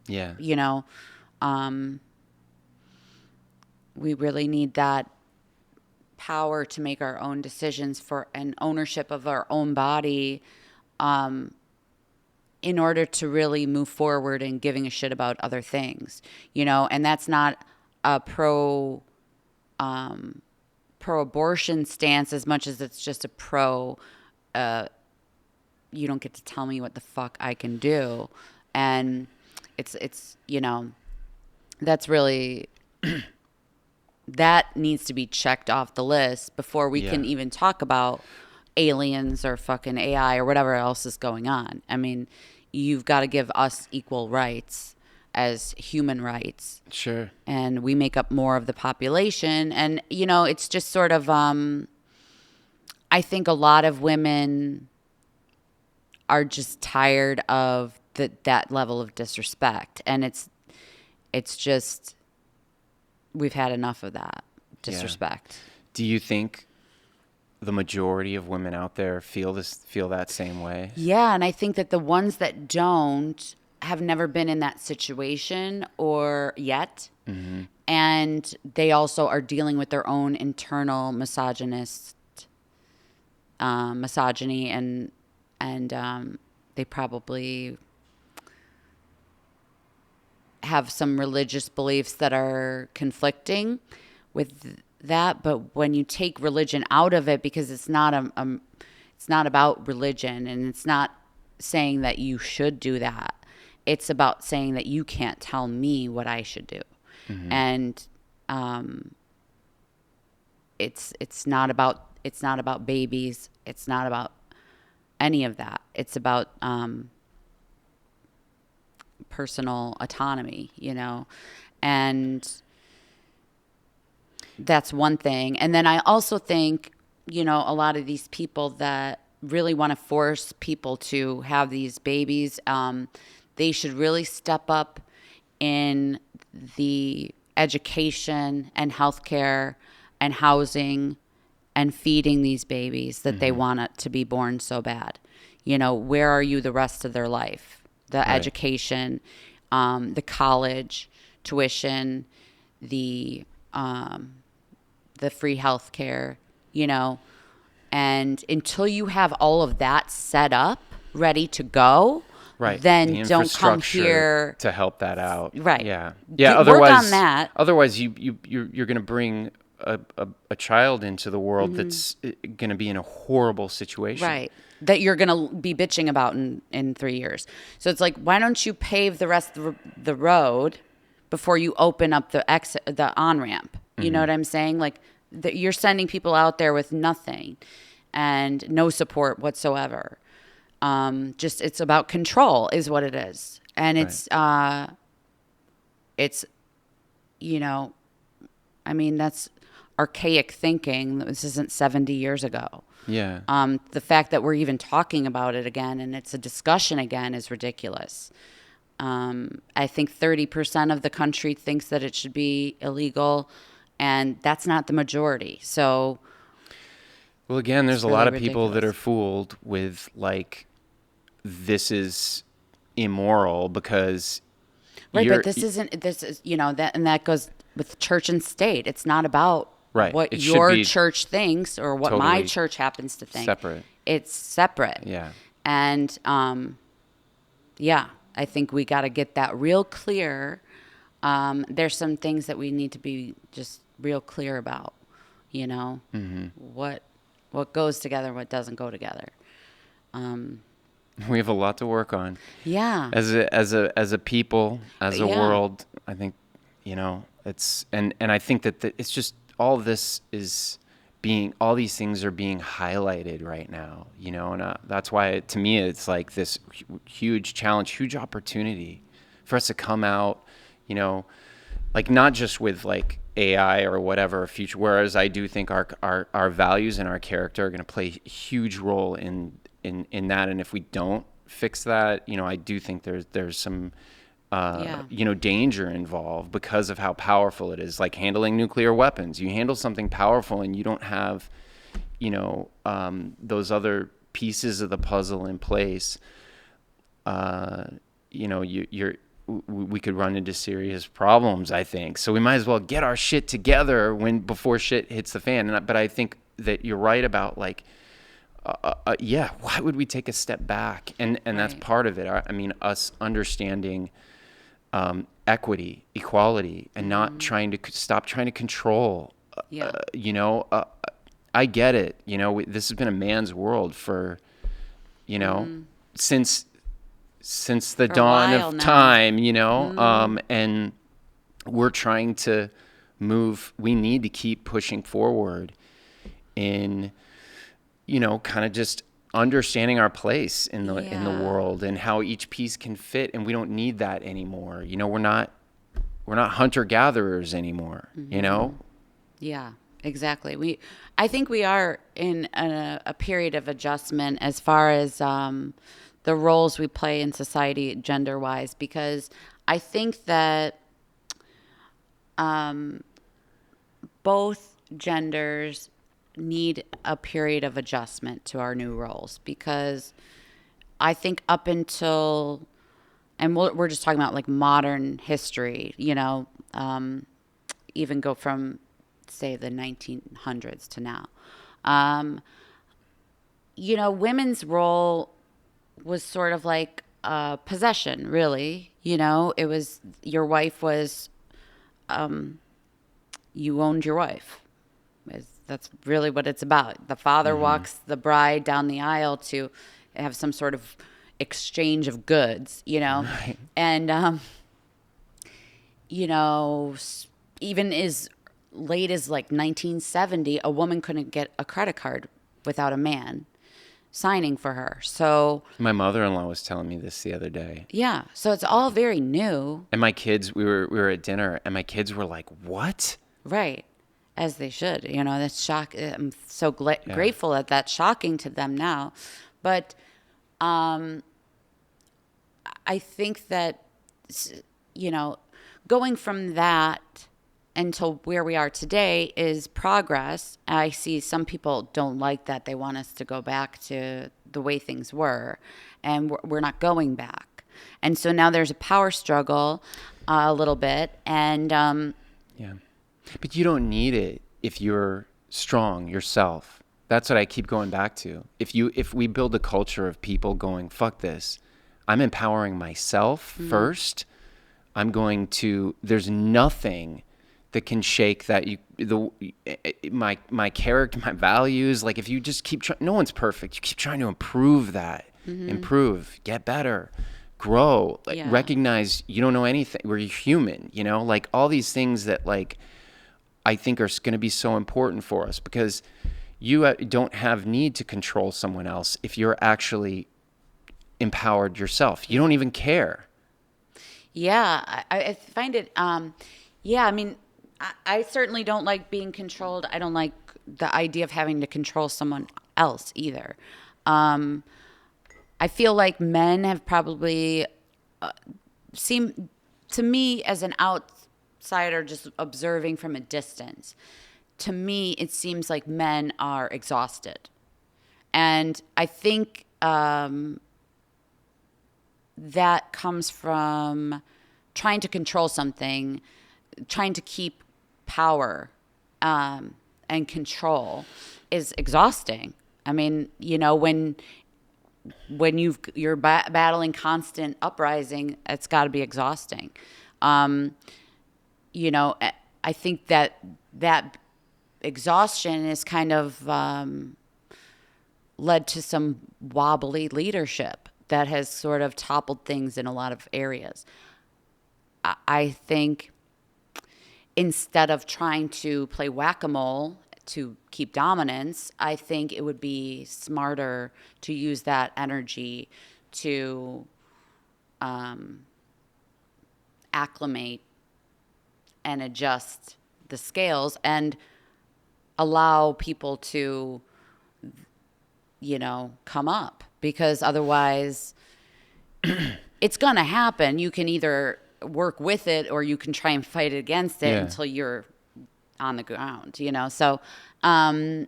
Yeah. you know, um, we really need that power to make our own decisions for an ownership of our own body in order to really move forward and giving a shit about other things, and that's not a pro abortion stance as much as it's just a pro you don't get to tell me what the fuck I can do. And it's that's really that needs to be checked off the list before we can even talk about aliens or fucking AI or whatever else is going on. I mean, you've got to give us equal rights as human rights. Sure. And we make up more of the population. And, it's just sort of, I think a lot of women are just tired of that level of disrespect. And it's just, we've had enough of that disrespect. Yeah. Do you think the majority of women out there feel that same way? Yeah, and I think that the ones that don't have never been in that situation or yet. Mm-hmm. And they also are dealing with their own internal misogyny, and they probably have some religious beliefs that are conflicting with that. But when you take religion out of it, because it's not it's not about religion, and it's not saying that you should do that. It's about saying that you can't tell me what I should do. Mm-hmm. And it's not about babies. It's not about any of that. It's about personal autonomy, and that's one thing. And then I also think, a lot of these people that really want to force people to have these babies, they should really step up in the education and healthcare and housing and feeding these babies that they want it to be born so bad. Where are you the rest of their life? The right. Education, the college tuition, the free healthcare, and until you have all of that set up, ready to go, right, then don't come here to help that out. Right. Yeah. Work on that. Otherwise, you're going to bring a child into the world that's going to be in a horrible situation. Right. That you're going to be bitching about in 3 years. So it's like, why don't you pave the rest of the road before you open up the on-ramp? You know what I'm saying? Like, you're sending people out there with nothing and no support whatsoever. Just it's about control is what it is. And it's I mean, that's archaic thinking. This isn't 70 years ago. Yeah. The fact that we're even talking about it again and it's a discussion again is ridiculous. I think 30% of the country thinks that it should be illegal, and that's not the majority. So, well, again, there's a lot of people that are fooled with like, this is immoral because but this is that, and that goes with church and state. It's not about what your church thinks or what my church happens to think. Separate. It's separate. Yeah. And I think we got to get that real clear. There's some things that we need to be just real clear about, what goes together, what doesn't go together. We have a lot to work on. Yeah. As a people, as a world, I think, it's, and I think that it's just, all these things are being highlighted right now, and that's why to me, it's like this huge challenge, huge opportunity for us to come out, like not just with like AI or whatever future, whereas I do think our values and our character are going to play a huge role in in that. And if we don't fix that, I do think there's some Yeah. danger involved because of how powerful it is. Like handling nuclear weapons, you handle something powerful and you don't have those other pieces of the puzzle in place, we could run into serious problems, I think. So we might as well get our shit together before shit hits the fan. But I think that you're right about like, why would we take a step back? And that's Right. part of it. I mean, us understanding equity, equality, and not trying to stop trying to control. Yeah. I get it. This has been a man's world for, since the For a dawn while of now. time, and we're trying to move. We need to keep pushing forward in, kind of just understanding our place in the world and how each piece can fit. And we don't need that anymore. We're not hunter gatherers anymore. Yeah, exactly. I think we are in a period of adjustment as far as the roles we play in society gender wise, because I think that both genders need a period of adjustment to our new roles, because I think up until, and we're just talking about like modern history, even go from say the 1900s to now. Women's role was sort of like a possession, really. It was your wife was, you owned your wife. That's really what it's about. The father walks the bride down the aisle to have some sort of exchange of goods, Right. and even as late as like 1970, a woman couldn't get a credit card without a man signing for her. So My mother-in-law was telling me this the other day. yeah, so it's all very new, And my kids, we were at dinner, and my kids were like, "What?" right? As they should. That's shock. I'm so grateful that that's shocking to them now, but I think that going from that until where we are today is progress. I see some people don't like that. They want us to go back to the way things were, and we're not going back. And so now there's a power struggle a little bit, and Yeah. But you don't need it if you're strong yourself. That's what I keep going back to. If we build a culture of people going, fuck this, I'm empowering myself first. There's nothing that can shake that my character, my values. Like if you just keep trying, no one's perfect. You keep trying to improve that, improve, get better, grow, like Yeah. recognize you don't know anything. We're human, like all these things that like, I think are going to be so important for us, because you don't have need to control someone else if you're actually empowered yourself. You don't even care. yeah, I find it. I mean, I certainly don't like being controlled. I don't like the idea of having to control someone else either. I feel like men have probably seemed to me, as an outsider just observing from a distance, to me it seems like men are exhausted. And I think that comes from trying to control something, trying to keep power and control is exhausting. I mean, when you're battling constant uprising, it's got to be exhausting. I think that exhaustion is kind of led to some wobbly leadership that has sort of toppled things in a lot of areas. I think instead of trying to play whack-a-mole to keep dominance, I think it would be smarter to use that energy to acclimate and adjust the scales and allow people to, come up. because otherwise it's going to happen. You can either work with it or you can try and fight against it until you're on the ground, you know? So, I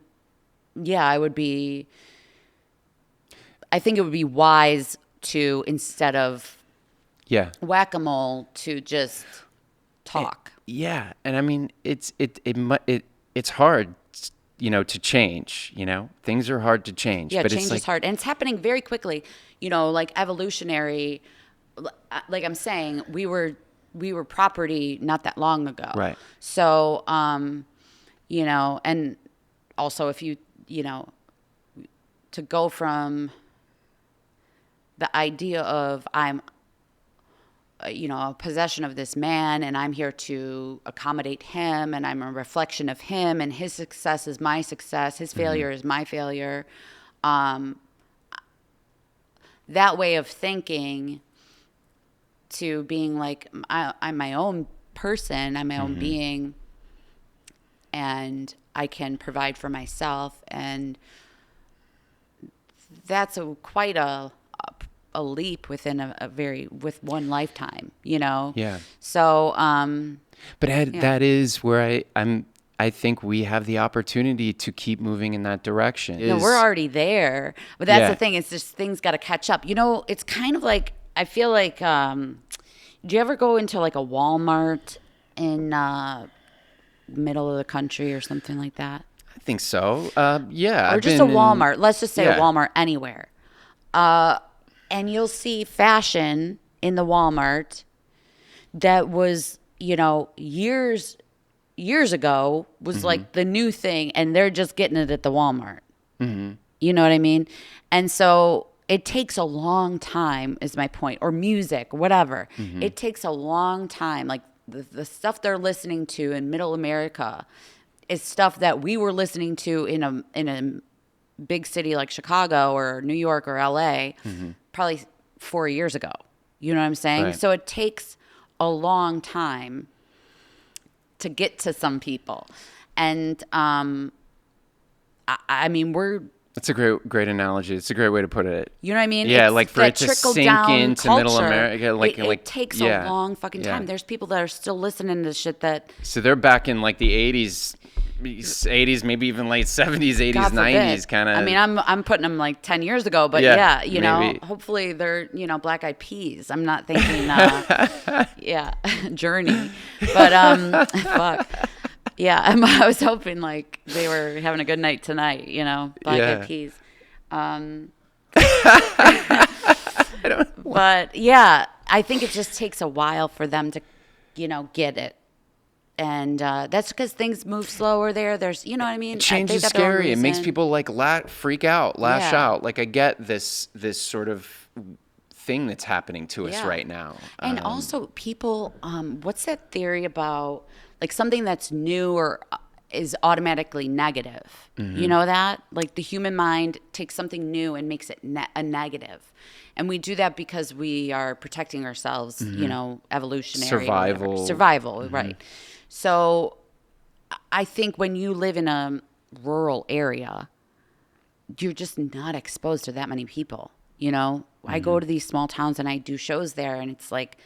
think it would be wise to, instead of whack-a-mole, to just talk. And I mean, it's hard, you know, to change. You know, things are hard to change. Yeah, but change it's like, is hard, and it's happening very quickly. You know, like evolutionary. Like I'm saying, we were property not that long ago. Right. So, you know, and also if you know, to go from the idea of I'm, you know, a possession of this man and I'm here to accommodate him and I'm a reflection of him and his success is my success, his failure is my failure. That way of thinking to being like, I'm my own person, I'm my own being, and I can provide for myself, and that's quite a leap within with one lifetime, you know? Yeah. So, but that is where I think we have the opportunity to keep moving in that direction. No, we're already there, but that's the thing. It's just things got to catch up. You know, it's kind of like, I feel like, do you ever go into like a Walmart in middle of the country or something like that? I think so. Yeah. Or just a Walmart. Let's just say a Walmart anywhere. And you'll see fashion in the Walmart that was, you know, years ago was like the new thing, and they're just getting it at the Walmart. You know what I mean? And so it takes a long time, is my point. Or music, whatever. It takes a long time. Like the stuff they're listening to in Middle America is stuff that we were listening to in a big city like Chicago or New York or LA probably 4 years ago. You know what I'm saying? Right. So it takes a long time to get to some people. And I mean, that's a great analogy. It's a great way to put it. You know what I mean? Yeah, it's like for it to sink into culture, Middle America. It takes a long fucking time. There's people that are still listening to shit that... So they're back in like the 80s, maybe even late 70s, 80s, 90s kind of. I mean, I'm putting them like 10 years ago, but you know, hopefully they're, you know, Black Eyed Peas. I'm not thinking, Journey. But, fuck. Yeah, I was hoping like they were having a good night tonight, you know, Black Eyed Peas. But yeah, I think it just takes a while for them to, you know, get it. And that's because things move slower there. There's, you know what I mean? Change is scary. It makes people like freak out, lash out. Like I get this sort of thing that's happening to us right now. And also people, what's that theory about like something that's new or is automatically negative? You know that? Like the human mind takes something new and makes it a negative. And we do that because we are protecting ourselves, you know, evolutionary. Survival, right. So I think when you live in a rural area, you're just not exposed to that many people, you know? I go to these small towns and I do shows there, and it's like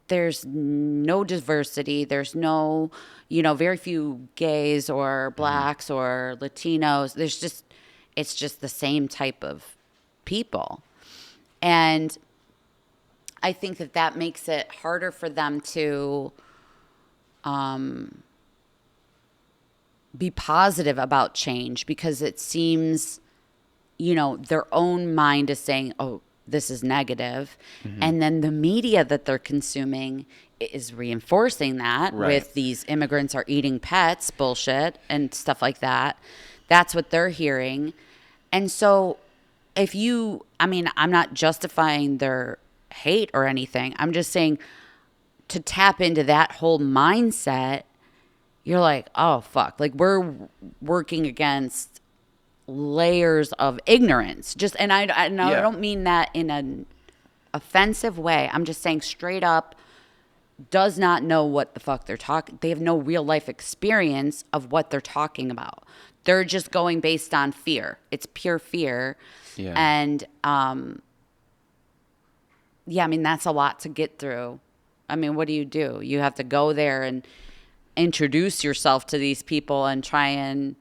there's no diversity. There's no, you know, very few gays or blacks or Latinos. It's just the same type of people. And I think that makes it harder for them to be positive about change, because it seems, you know, their own mind is saying, oh, this is negative. And then the media that they're consuming is reinforcing that with these immigrants are eating pets bullshit and stuff like that. That's what they're hearing. And so I'm not justifying their hate or anything. I'm just saying to tap into that whole mindset, you're like, oh, fuck. Like we're working against layers of ignorance. And I don't mean that in an offensive way. I'm just saying straight up does not know what the fuck they're talking. They have no real life experience of what they're talking about. they're just going based on fear. It's pure fear. Yeah. And, yeah, I mean, that's a lot to get through. I mean, what do? You have to go there and introduce yourself to these people and try and,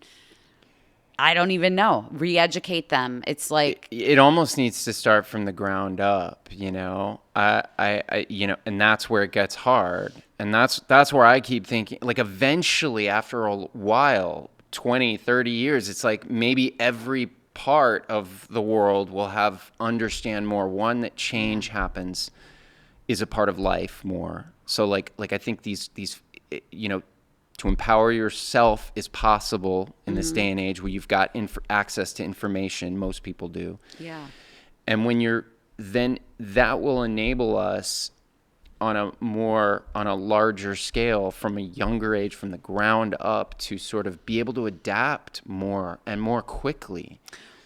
I don't even know, re-educate them. It's like it almost needs to start from the ground up, you know. And that's where it gets hard. And that's where I keep thinking, like, eventually after a while, 20, 30 years, it's like maybe every part of the world will understand more, one, that change happens is a part of life more. So like I think these you know, to empower yourself is possible in this day and age where you've got access to information. Most people do. Yeah. And when then that will enable us on a larger scale from a younger age, from the ground up, to sort of be able to adapt more and more quickly.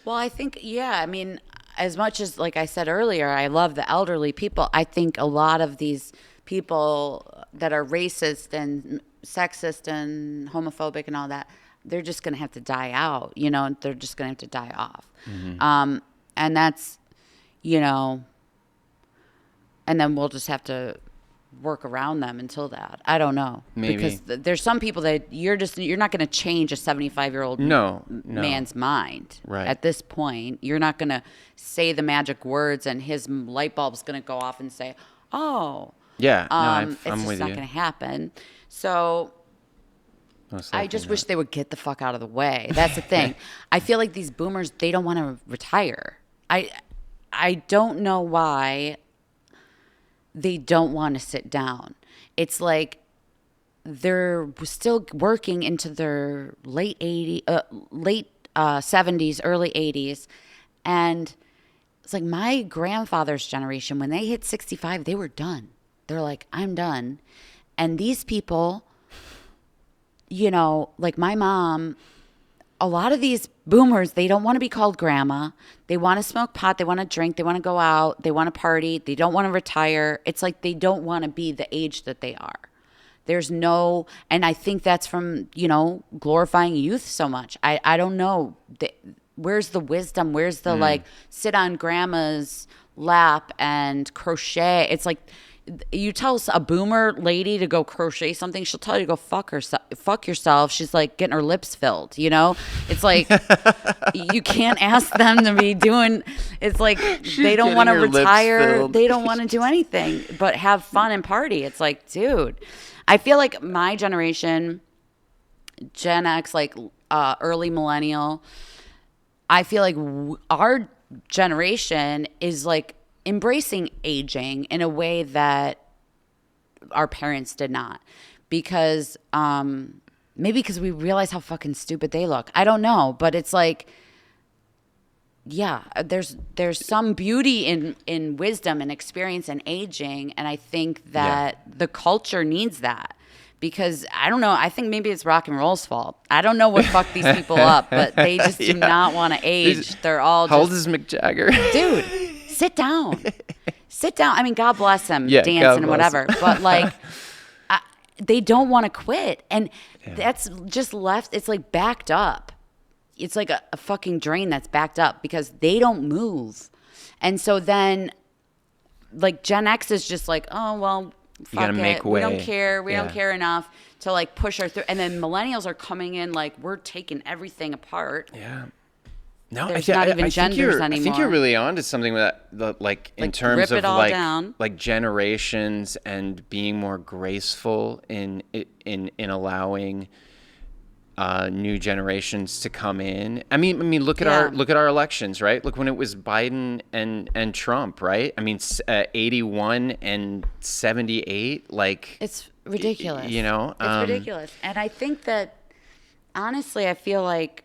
Well, I think, yeah, I mean, as much as, like I said earlier, I love the elderly people, I think a lot of these people that are racist and sexist and homophobic and all that, they're just going to have to die out, you know, they're just going to have to die off. And that's, you know, and then we'll just have to work around them until that. I don't know. Maybe. Because there's some people that you're not going to change a 75-year-old man's mind. Right. At this point, you're not going to say the magic words and his light bulb's going to go off and say, oh. Yeah, I'm with you. It's just not going to happen. So I just wish they would get the fuck out of the way. That's the thing. I feel like these boomers, they don't want to retire. I don't know why they don't want to sit down. It's like they're still working into their late 70s, early 80s. And it's like my grandfather's generation, when they hit 65, they were done. They're like, I'm done. And these people, you know, like my mom, a lot of these boomers, they don't want to be called grandma. They want to smoke pot. They want to drink. They want to go out. They want to party. They don't want to retire. It's like they don't want to be the age that they are. There's no, and I think that's from, you know, glorifying youth so much. I don't know. Where's the wisdom? Where's the like sit on grandma's lap and crochet? It's like, you tell a boomer lady to go crochet something, she'll tell you to go fuck yourself. She's like getting her lips filled, you know? It's like, you can't ask them to be doing, it's like, they don't want to retire. They don't want to do anything but have fun and party. It's like, dude, I feel like my generation, Gen X, like early millennial, I feel like our generation is like embracing aging in a way that our parents did not, because maybe because we realize how fucking stupid they look. I don't know, but it's like, yeah, there's some beauty in wisdom and experience and aging, and I think that the culture needs that. Because I don't know, I think maybe it's rock and roll's fault. I don't know what fucked these people up, but they just do not want to age. They're all How old is Mick Jagger? Dude, sit down. Sit down. I mean, God bless him, dancing and whatever. But like, they don't want to quit. And that's just left, it's like backed up. It's like a fucking drain that's backed up because they don't move. And so then, like, Gen X is just like, oh, well, fuck it. Make way. We don't care. We don't care enough to like push our through. And then millennials are coming in like we're taking everything apart. Yeah. No, there's not even genders anymore. I think you're really onto something with that, like in terms of like generations and being more graceful in allowing new generations to come in. I mean, look at our elections, right? Look when it was Biden and Trump, right? I mean, 81 and 78, like it's ridiculous. You know, it's ridiculous. And I think that honestly, I feel like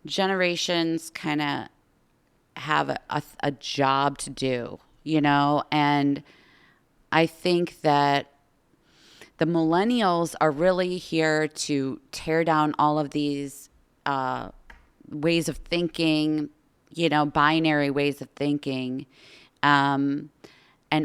generations kind of have a job to do, you know, and I think that the millennials are really here to tear down all of these ways of thinking, you know, binary ways of thinking, and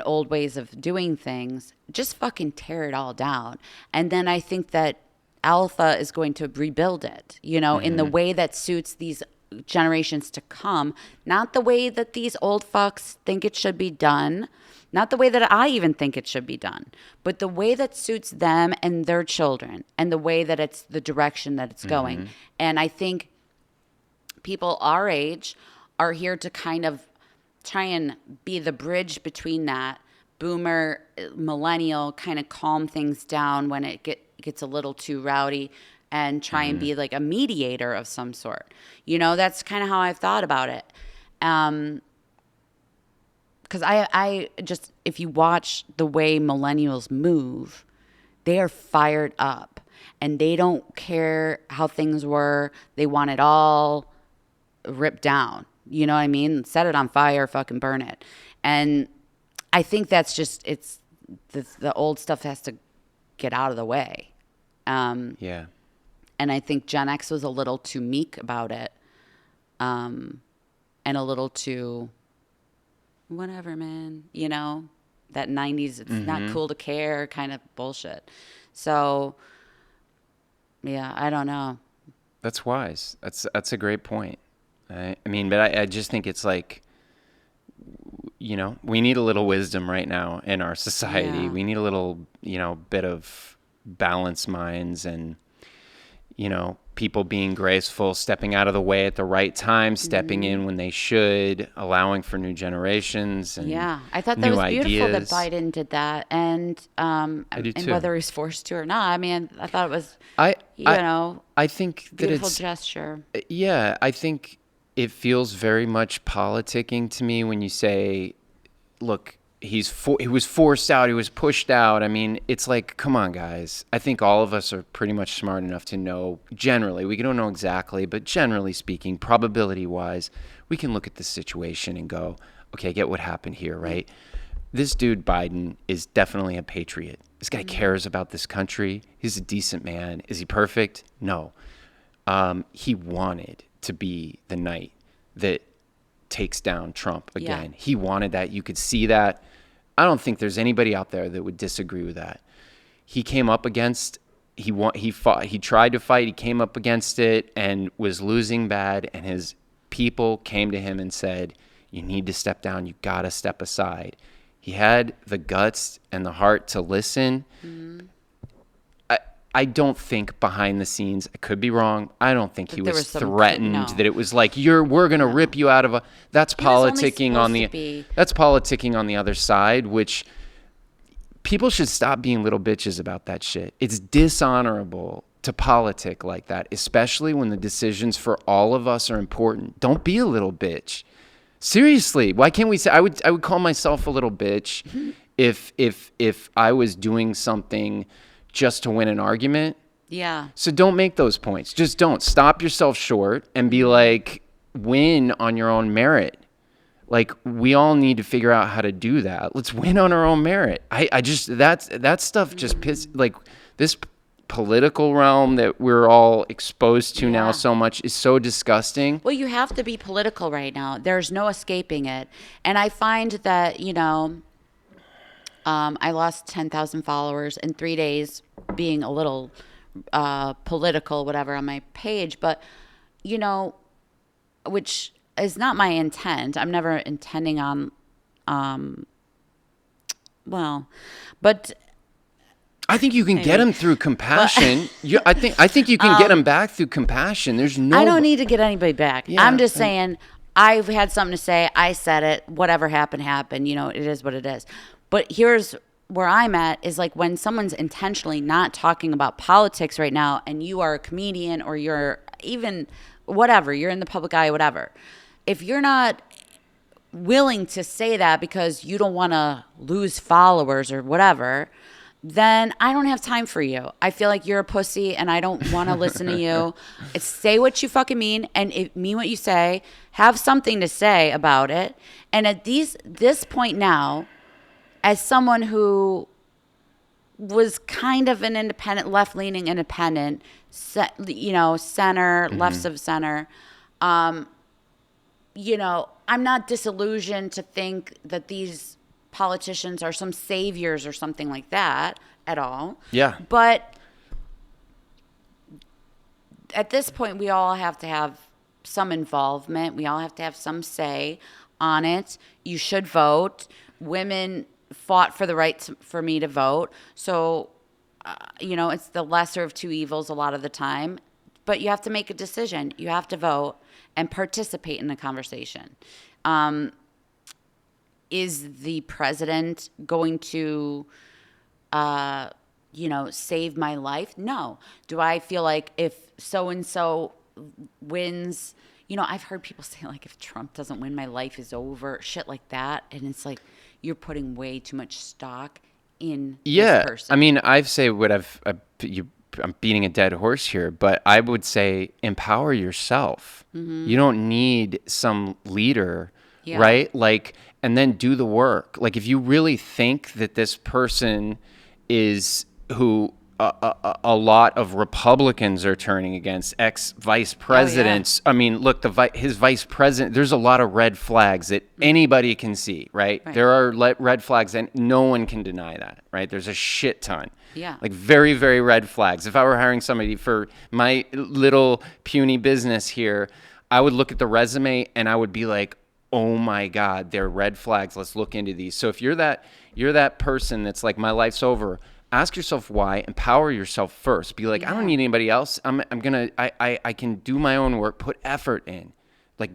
old ways of doing things. Just fucking tear it all down. And then I think that Alpha is going to rebuild it, in the way that suits these generations to come, not the way that these old fucks think it should be done, not the way that I even think it should be done, but the way that suits them and their children, and the way that it's the direction that it's going. And I think people our age are here to kind of try and be the bridge between that boomer, millennial, kind of calm things down when it gets a little too rowdy, and try and be like a mediator of some sort. That's kind of how I've thought about it. Because I just, if you watch the way millennials move, they are fired up and they don't care how things were. They want it all ripped down. You know what I mean? Set it on fire, fucking burn it. And I think that's just, it's the old stuff has to get out of the way. Yeah. And I think Gen X was a little too meek about it, and a little too, whatever, man. That 90s, it's not cool to care kind of bullshit. So, yeah, I don't know. That's wise. That's a great point. I mean, but I just think it's like, we need a little wisdom right now in our society. Yeah. We need a little, bit of balanced minds and, people being graceful, stepping out of the way at the right time, stepping in when they should, allowing for new generations and I thought that was beautiful ideas. that Biden did that, and I do and too. whether he's forced to or not. I mean, I thought it was I think that beautiful it's gesture. Yeah, I think it feels very much politicking to me when you say, look, he was forced out, he was pushed out. I mean, it's like, come on, guys. I think all of us are pretty much smart enough to know, generally, we don't know exactly, but generally speaking, probability-wise, we can look at the situation and go, okay, I get what happened here, right? This dude, Biden, is definitely a patriot. This guy cares about this country. He's a decent man. Is he perfect? No. He wanted to be the knight that takes down Trump again. He wanted that. You could see that. I don't think there's anybody out there that would disagree with that. He came up against, he fought, he tried to fight, he came up against it and was losing bad, and his people came to him and said, you need to step down, you gotta step aside. He had the guts and the heart to listen. I don't think behind the scenes, I could be wrong, I don't think he was threatened that it was like, we're going to rip you out of a, that's politicking on the other side, which people should stop being little bitches about that shit. It's dishonorable to politic like that, especially when the decisions for all of us are important. Don't be a little bitch. Seriously, why can't we say, I would call myself a little bitch if I was doing something just to win an argument. Yeah. So don't make those points. Just don't. Stop yourself short and be like, win on your own merit. Like, we all need to figure out how to do that. Let's win on our own merit. I just, that stuff just like, this political realm that we're all exposed to now so much is so disgusting. Well, you have to be political right now. There's no escaping it. And I find that, I lost 10,000 followers in 3 days being a little political, whatever, on my page. But, which is not my intent. I'm never intending on, but I think you can get him through compassion. I think you can get him back through compassion. There's no. I don't need to get anybody back. Yeah, I'm just saying, I've had something to say. I said it. Whatever happened, happened. It is what it is. But here's where I'm at is like when someone's intentionally not talking about politics right now, and you are a comedian or you're even whatever, you're in the public eye, whatever. If you're not willing to say that because you don't want to lose followers or whatever, then I don't have time for you. I feel like you're a pussy and I don't want to listen to you. It's say what you fucking mean and mean what you say. Have something to say about it. And at this point now, as someone who was kind of an independent, left-leaning independent, center, left of center, I'm not disillusioned to think that these politicians are some saviors or something like that at all. Yeah. But at this point, we all have to have some involvement. We all have to have some say on it. You should vote. Women fought for the right for me to vote. So, it's the lesser of two evils a lot of the time. But you have to make a decision. You have to vote and participate in the conversation. Is the president going to save my life? No. Do I feel like if so-and-so wins, I've heard people say, like, if Trump doesn't win, my life is over, shit like that. And it's like, you're putting way too much stock in this person. I mean, I'm beating a dead horse here, but I would say empower yourself. Mm-hmm. You don't need some leader, right? Like, and then do the work. Like, if you really think that this person is who a lot of Republicans are turning against, ex-vice presidents. I mean, look, his vice president, there's a lot of red flags that anybody can see, right? There are red flags, and no one can deny that, right? There's a shit ton. Yeah. Like, very, very red flags. If I were hiring somebody for my little puny business here, I would look at the resume and I would be like, oh my God, they're red flags. Let's look into these. So if you're that person that's like, my life's over, ask yourself why. Empower yourself first. Be like, I don't need anybody else. I can do my own work. Put effort in, like,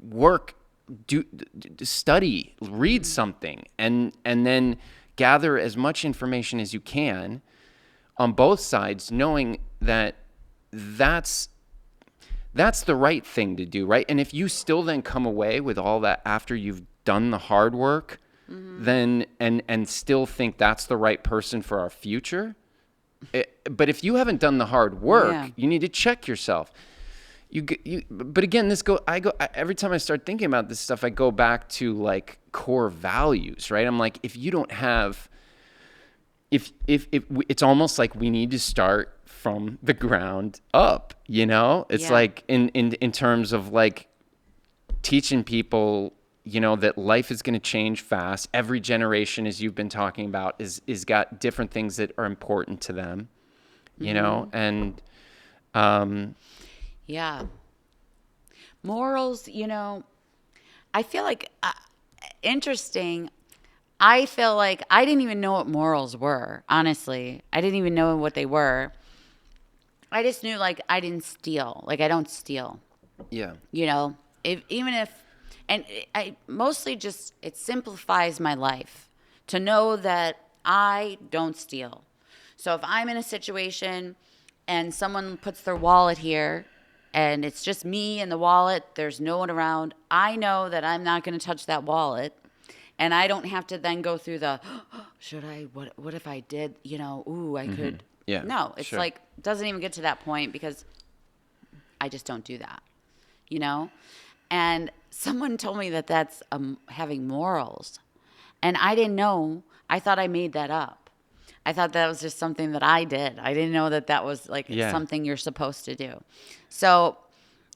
work, study, read something, and then gather as much information as you can on both sides, knowing that that's the right thing to do, right? And if you still then come away with all that after you've done the hard work, then and still think that's the right person for our future. But if you haven't done the hard work, you need to check yourself. But again, every time I start thinking about this stuff, I go back to, like, core values, right? I'm like, if you don't have, if it's almost like we need to start from the ground up, It's like in terms of, like, teaching people, that life is going to change fast. Every generation, as you've been talking about, is got different things that are important to them, and morals, I feel like interesting. I feel like I didn't even know what morals were, honestly. I didn't even know what they were. I just knew, like, I didn't steal. Like, I don't steal. Yeah. I mostly just, it simplifies my life to know that I don't steal. So if I'm in a situation and someone puts their wallet here and it's just me and the wallet, there's no one around, I know that I'm not going to touch that wallet. And I don't have to then go through the, should I, what if I did, I could. Yeah. No, it's like, doesn't even get to that point because I just don't do that, And someone told me that that's having morals. And I didn't know. I thought I made that up. I thought that was just something that I did. I didn't know that was, like, something you're supposed to do. So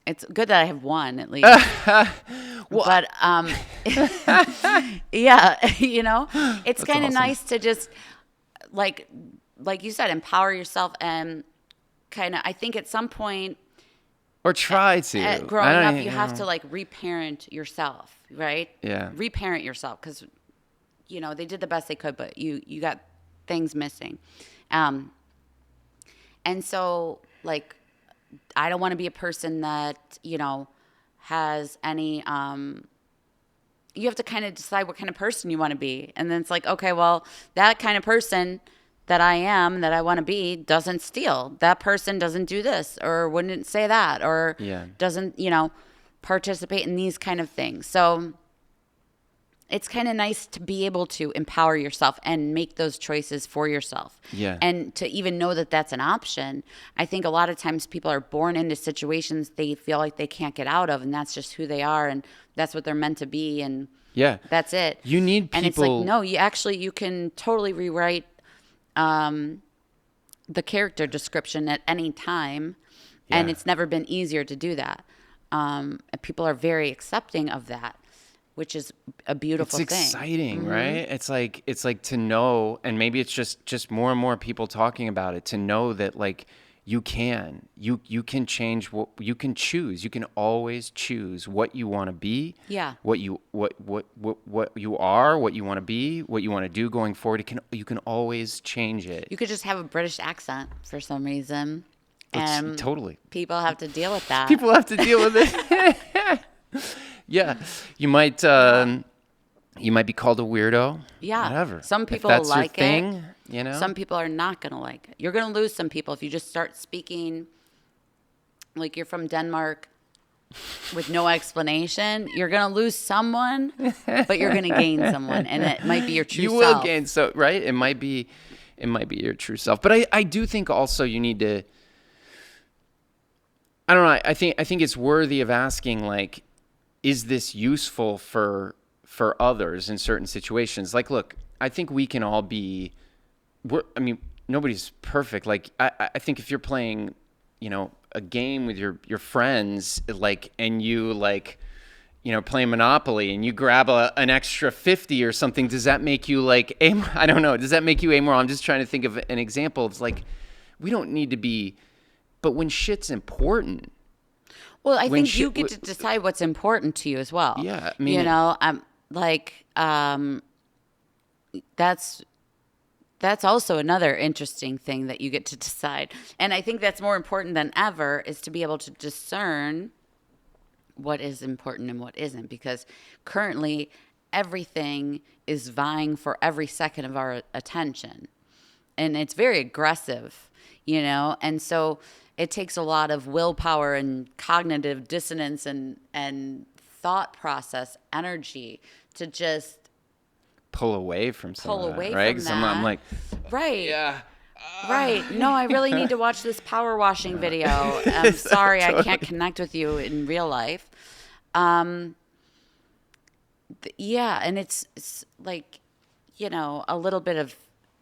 it's good that I have one at least. But it's kind of nice to just, like you said, empower yourself and kind of, I think at some point, or try to. Growing up, you have to, like, reparent yourself, right? Yeah. Reparent yourself because, they did the best they could, but you got things missing. And so, like, I don't want to be a person that, has any, you have to kind of decide what kind of person you want to be. And then it's like, okay, well, that kind of person that I am, that I want to be, doesn't steal. That person doesn't do this or wouldn't say that or doesn't, participate in these kind of things. So it's kind of nice to be able to empower yourself and make those choices for yourself. Yeah. And to even know that that's an option. I think a lot of times people are born into situations they feel like they can't get out of, and that's just who they are, and that's what they're meant to be, and that's it. You need people. And it's like, no, you can totally rewrite the character description at any time, and it's never been easier to do that. And people are very accepting of that, which is a beautiful thing. It's exciting, right? It's like to know, and maybe it's just more and more people talking about it, to know that, like, you can change what you can choose. You can always choose what you want to be. Yeah. What you are, what you want to be, what you want to do going forward. You can always change it. You could just have a British accent for some reason. And Totally. people have to deal with that. People have to deal with it. Yeah. You might be called a weirdo. Yeah. Whatever. Some If people that's like your thing, it. you know? Some people are not going to like it. You're going to lose some people if you just start speaking like you're from Denmark with no explanation. You're going to lose someone, but you're going to gain someone, and it might be your true self. You will gain, so right? It might be your true self. But I do think also you need to, I don't know, I think it's worthy of asking, like, is this useful for others in certain situations? Like, look, I think we can all be, nobody's perfect. Like, I think if you're playing, a game with your friends, like, and you, like, play Monopoly and you grab an extra 50 or something, does that make you, like, I don't know. Does that make you amoral? I'm just trying to think of an example. It's like, we don't need to be, but when shit's important. Well, I think you get to decide what's important to you as well. Yeah. I mean, that's also another interesting thing that you get to decide. And I think that's more important than ever, is to be able to discern what is important and what isn't, because currently everything is vying for every second of our attention. And it's very aggressive, and so it takes a lot of willpower and cognitive dissonance and thought process energy to just pull away from something, right? Because I'm like, right, yeah, right. No, I really need to watch this power washing video. I'm sorry, Totally. I can't connect with you in real life. Yeah, and it's like, a little bit of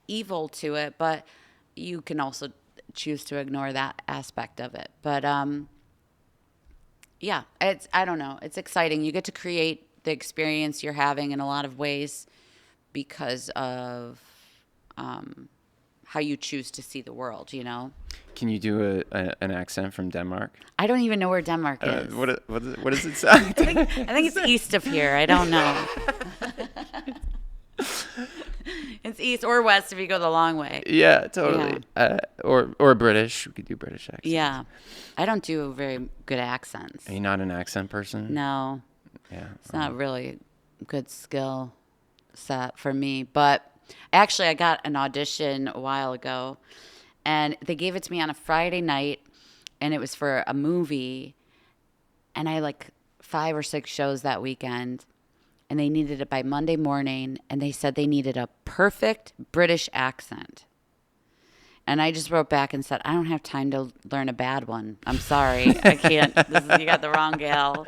evil to it, but you can also choose to ignore that aspect of it. But yeah, I don't know. It's exciting. You get to create the experience you're having in a lot of ways because of how you choose to see the world, Can you do an accent from Denmark? I don't even know where Denmark is. What does it sound? I think it's east of here. I don't know. It's east or west if you go the long way. Yeah, totally. Yeah. Or British. We could do British accents. Yeah. I don't do very good accents. Are you not an accent person? No. Yeah. It's not really a good skill set for me. But actually, I got an audition a while ago, and they gave it to me on a Friday night, and it was for a movie. And I had like 5 or 6 shows that weekend. And they needed it by Monday morning, and they said they needed a perfect British accent. And I just wrote back and said, I don't have time to learn a bad one. I'm sorry. I can't. You got the wrong gal.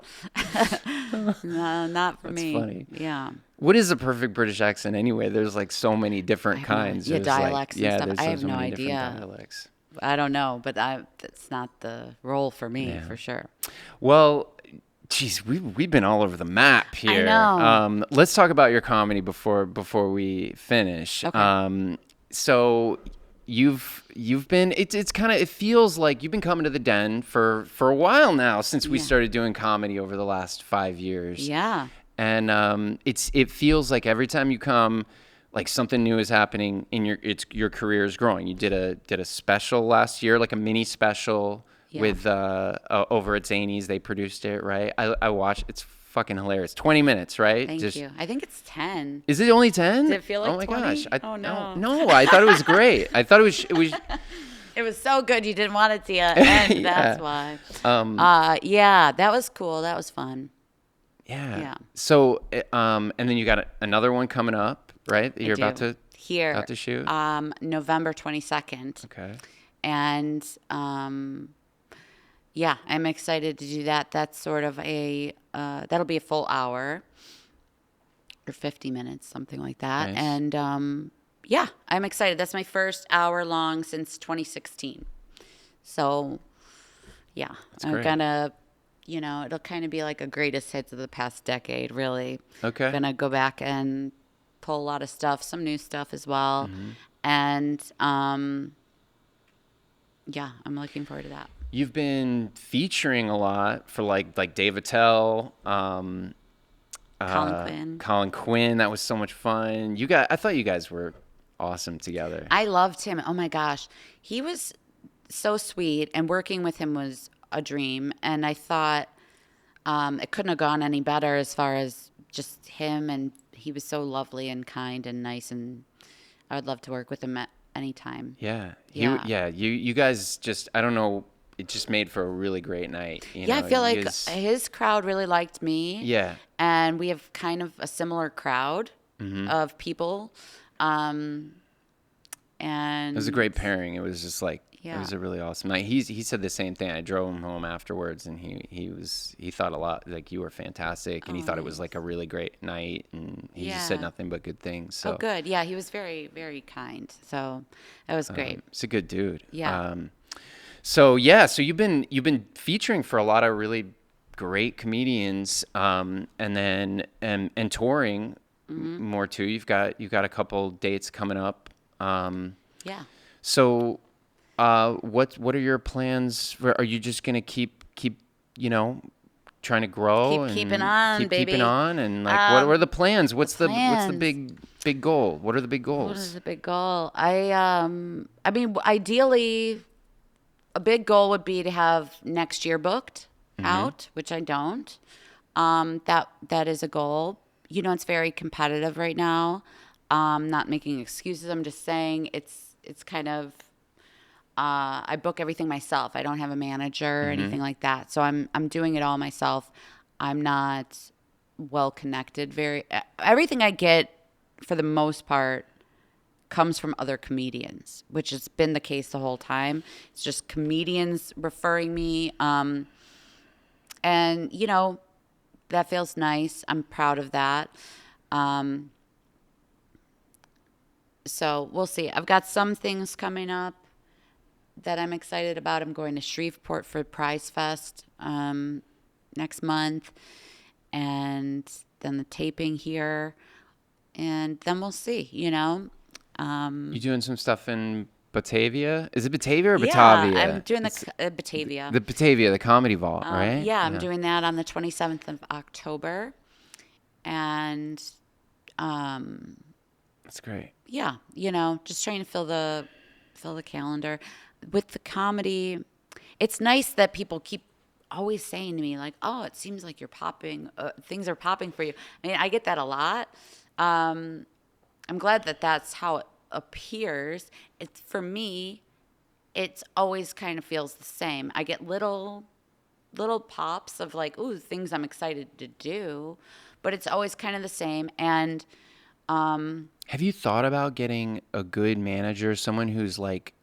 No, not for me. That's funny. Yeah. What is a perfect British accent anyway? There's like so many different kinds. Yeah, There's dialects and stuff. There's I have so no many idea. Dialects. I don't know, but that's not the role for me, for sure. Well, geez, we've been all over the map here. I know. Let's talk about your comedy before we finish. Okay. So you've been, it feels like you've been coming to the Den for a while now, since we started doing comedy over the last 5 years. Yeah. And it feels like every time you come, like something new is happening in your career is growing. You did a special last year, like a mini special. Yeah. With over at Zanies, they produced it, right? I watched. It's fucking hilarious. 20 minutes, right? Thank you. I think it's 10. Is it only 10? Does it feel like 20? Oh my gosh! Oh no! No, I thought it was great. I thought it was. It was so good. You didn't want it to end. That's why. Yeah, that was cool. That was fun. Yeah. So, and then you got another one coming up, right? You're about to shoot. November 22nd. Okay. And yeah, I'm excited to do that. That's sort of that'll be a full hour or 50 minutes, something like that. Nice. And yeah, I'm excited. That's my first hour long since 2016. So yeah, I'm gonna, it'll kind of be like a greatest hits of the past decade, really. Okay. I'm gonna go back and pull a lot of stuff, some new stuff as well. Mm-hmm. And Yeah, I'm looking forward to that. You've been featuring a lot for like Dave Attell, Colin Quinn. Colin Quinn. That was so much fun. I thought you guys were awesome together. I loved him. Oh my gosh. He was so sweet, and working with him was a dream. And I thought it couldn't have gone any better as far as just him. And he was so lovely and kind and nice. And I would love to work with him at any time. Yeah. Yeah. You guys just, I don't know, it just made for a really great night. Yeah, I feel like his crowd really liked me. Yeah. And we have kind of a similar crowd of people. And It was a great pairing. It was just like, it Yeah. was a really awesome night. He said the same thing. I drove him home afterwards, and he thought a lot, like, you were fantastic, and he thought it was like a really great night, and he just said Yeah. nothing but good things. So Oh, good. Yeah, he was very, very kind. So that was great. he's a good dude. Yeah. So you've been featuring for a lot of really great comedians, and then and touring more too. You've got a couple dates coming up. Yeah. So, what are your plans? Are you just gonna keep trying to grow Keep and keeping on, keep baby. keeping on, and like what are the plans? What's the plans. big goal? What are the big What goals? is the big goal? I mean, ideally, a big goal would be to have next year booked out, which I don't. That is a goal. It's very competitive right now. Not making excuses. I'm just saying it's kind of I book everything myself. I don't have a manager or anything like that. So I'm doing it all myself. I'm not well connected. Everything I get for the most part comes from other comedians, which has been the case the whole time. It's just comedians referring me. And that feels nice. I'm proud of that. So we'll see. I've got some things coming up that I'm excited about. I'm going to Shreveport for Prize Fest next month, and then the taping here, and then we'll see. You doing some stuff in Batavia? Is it Batavia or Yeah, Batavia? I'm doing the Batavia. The Batavia, the Comedy Vault, right? Yeah, I'm doing that on the 27th of October, and That's great. yeah, just trying to fill the calendar with the comedy. It's nice that people keep always saying to me like, "Oh, it seems like you're popping. Things are popping for you." I mean, I get that a lot. I'm glad that that's how it appears. It's for me. It's always kind of feels the same. I get little pops of like, "Ooh, things I'm excited to do," but it's always kind of the same. And Have you thought about getting a good manager, someone who's like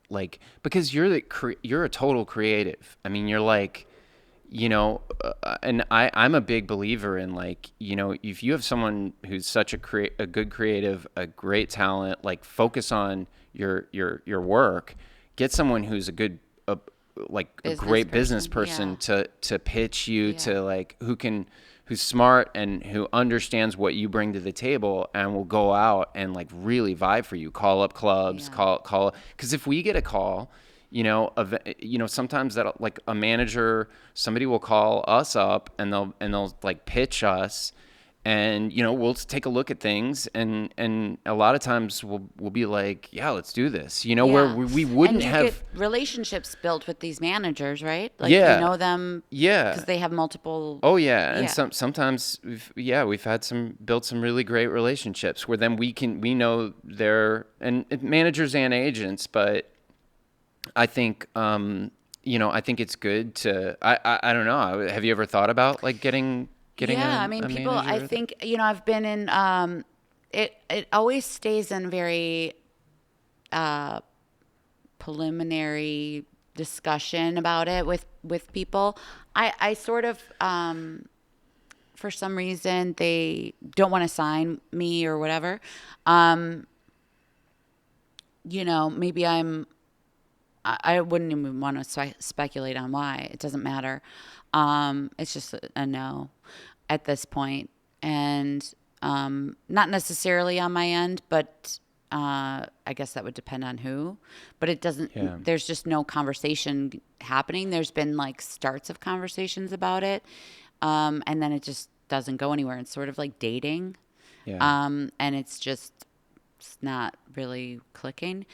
because you're a total creative. I mean, you're like, and I'm a big believer in like, if you have someone who's such a good creative, a great talent, like focus on your work, get someone who's a good a great business person to pitch you to like who's smart and who understands what you bring to the table and will go out and like really vibe for you, call up clubs, call because if we get a call, sometimes that like a manager, somebody will call us up and they'll like pitch us, and we'll take a look at things, and a lot of times we'll be like, yeah, let's do this, where we wouldn't and you have get relationships built with these managers, right? Like Yeah. you know them because they have multiple. Oh yeah, and Yeah. sometimes we've had built some really great relationships where then we know their and managers and agents, but I think I think it's good to I don't know. Have you ever thought about like getting Yeah, I mean, a people. manager? I think I've been in. It always stays in very preliminary discussion about it with people. I sort of for some reason they don't want to sign me or whatever. Maybe I wouldn't even want to speculate on why. It doesn't matter. It's just a no at this point. And not necessarily on my end, but I guess that would depend on who, but it doesn't, Yeah. there's just no conversation happening. There's been like starts of conversations about it. And then it just doesn't go anywhere. It's sort of like dating. Yeah. And it's not really clicking.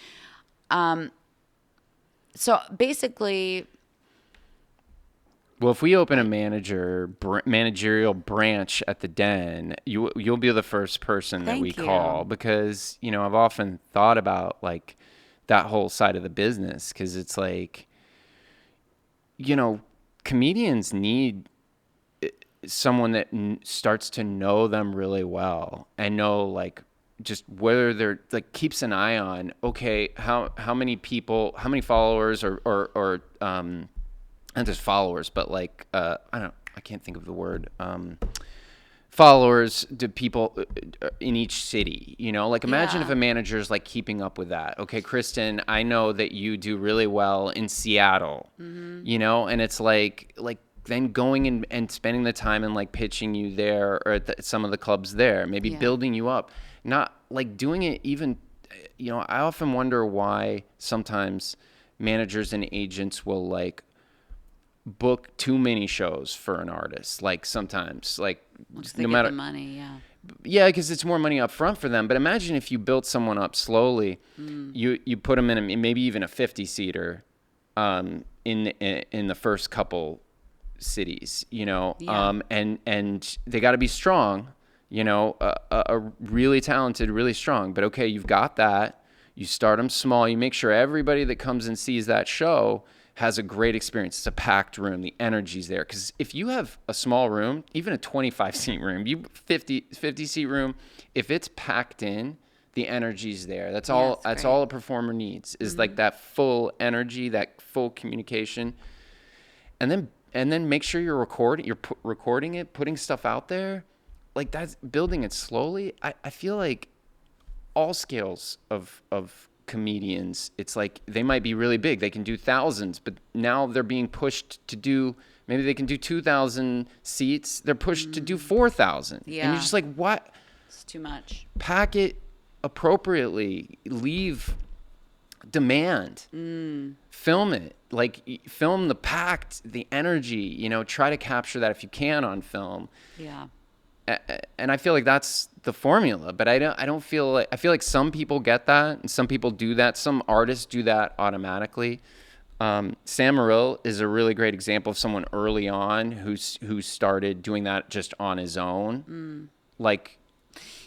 So basically, Well, if we open a managerial branch at the Den, you'll be the first person that we Thank you. call, because I've often thought about like that whole side of the business, because it's like comedians need someone that starts to know them really well and know like just whether they're like keeps an eye on, okay, how many people, how many followers or not just followers, but like I can't think of the word, followers do people in each city, like imagine Yeah. if a manager is like keeping up with that. Okay, Kristen, I know that you do really well in Seattle, and it's like then going and spending the time and like pitching you there or at some of the clubs there, maybe Yeah. building you up, not like doing it even, I often wonder why sometimes managers and agents will like book too many shows for an artist. Like sometimes, like Once they no get matter, the money, yeah. yeah, because it's more money up front for them. But imagine if you built someone up slowly, you put them in maybe even a 50-seater, in the first couple cities, Yeah. and they got to be strong, a really talented, really strong. But okay, you've got that. You start them small. You make sure everybody that comes and sees that show has a great experience. It's a packed room. The energy's there. Because if you have a small room, even a 25-seat room, 50-seat room, if it's packed in, the energy's there. That's all. it's That's great. all a performer needs is like that full energy, that full communication, and then make sure you're recording. You're recording it, putting stuff out there, like that's building it slowly. I feel like all scales of comedians, it's like they might be really big, they can do thousands, but now they're being pushed to do, maybe they can do 2,000 seats, they're pushed to do 4,000. And Yeah. you're just like, what? It's too much. Pack it appropriately, leave demand, film it, like film the packed, the energy, try to capture that if you can on film. Yeah. And I feel like that's the formula, but I feel like some people get that and some people do that. Some artists do that automatically. Sam Morril is a really great example of someone early on who started doing that just on his own. Like,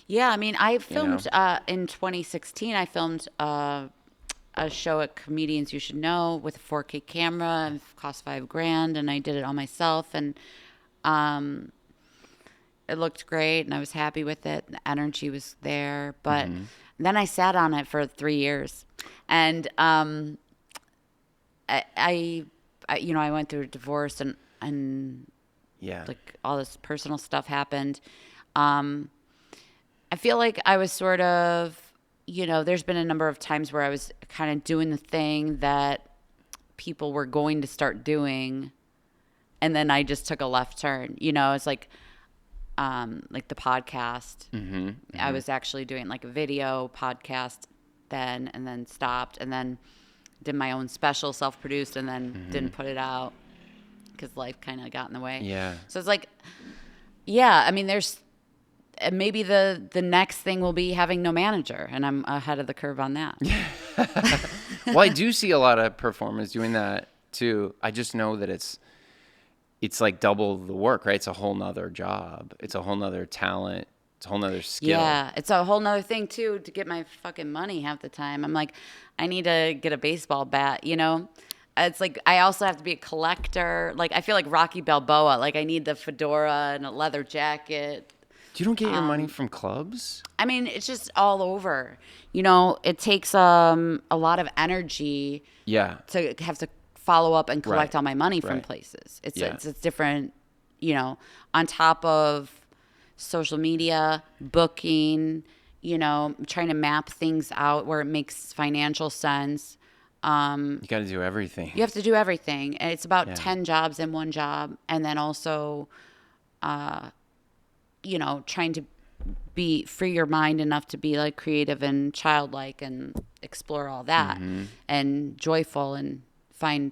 Yeah, I mean, I filmed in 2016. I filmed a show at Comedians You Should Know with a 4K camera. It cost $5,000, and I did it all myself. And it looked great, and I was happy with it. The energy was there, but then I sat on it for 3 years, and I went through a divorce, and yeah, like all this personal stuff happened. I feel like I was sort of, there's been a number of times where I was kind of doing the thing that people were going to start doing, and then I just took a left turn. It's like the podcast. I was actually doing like a video podcast then, and then stopped, and then did my own special, self-produced, and then didn't put it out because life kind of got in the way. Yeah. So it's like, yeah, I mean, there's maybe the next thing will be having no manager, and I'm ahead of the curve on that. Well, I do see a lot of performers doing that too. I just know that it's like double the work, right? It's a whole nother job. It's a whole nother talent. It's a whole nother skill. Yeah, it's a whole nother thing too to get my fucking money half the time. I'm like, I need to get a baseball bat, It's like I also have to be a collector. Like I feel like Rocky Balboa. Like I need the fedora and a leather jacket. You don't get your money from clubs? I mean, it's just all over. It takes a lot of energy. Yeah. To have to follow up and collect Right. all my money from Right. places. It's Yeah. it's different, on top of social media, booking, trying to map things out where it makes financial sense. You got to do everything. You have to do everything. And it's about Yeah. 10 jobs in one job. And then also, trying to be free your mind enough to be like creative and childlike and explore all that and joyful and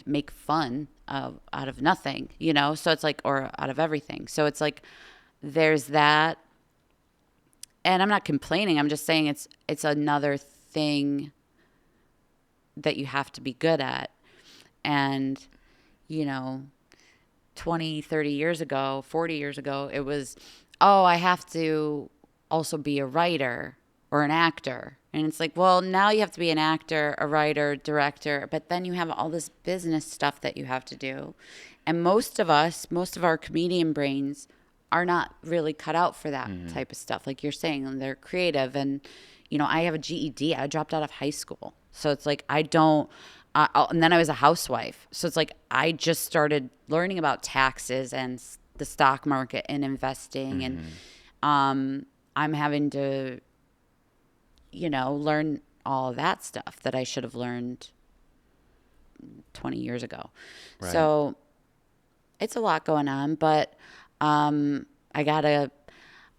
make fun out of nothing, so it's like, or out of everything. So it's like there's that, and I'm not complaining, I'm just saying it's another thing that you have to be good at. And 20, 30 years ago, 40 years ago, it was, I have to also be a writer or an actor. And it's like, well, now you have to be an actor, a writer, director, but then you have all this business stuff that you have to do. And most of our comedian brains are not really cut out for that type of stuff. Like you're saying, and they're creative. And, I have a GED. I dropped out of high school. So it's like, and then I was a housewife. So it's like, I just started learning about taxes and the stock market and investing. And I'm having to, learn all of that stuff that I should have learned 20 years ago. Right. So it's a lot going on, but I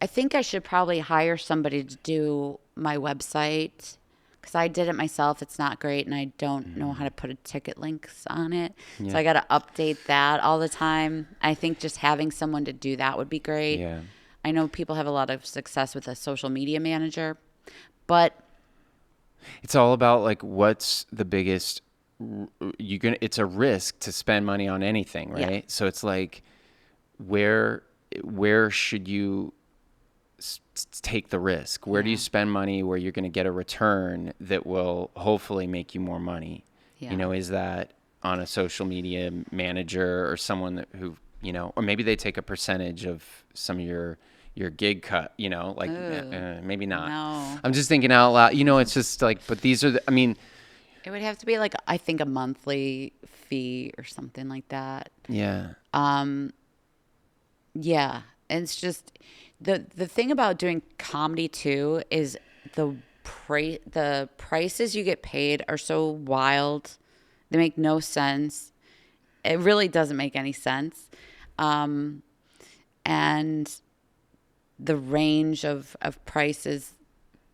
think I should probably hire somebody to do my website, because I did it myself. It's not great, and I don't know how to put ticket links on it. Yeah. So I got to update that all the time. I think just having someone to do that would be great. Yeah. I know people have a lot of success with a social media manager, but it's all about like what's the biggest. It's a risk to spend money on anything, right? Yeah. So it's like where should you take the risk? Where do you spend money where you're going to get a return that will hopefully make you more money? Yeah. Is that on a social media manager or someone who, or maybe they take a percentage of some of your gig cut, maybe not. No. I'm just thinking out loud, it's just like, but these are it would have to be like, I think a monthly fee or something like that. Yeah. Yeah. And it's just, the thing about doing comedy too is the prices you get paid are so wild. They make no sense. It really doesn't make any sense. And the range of prices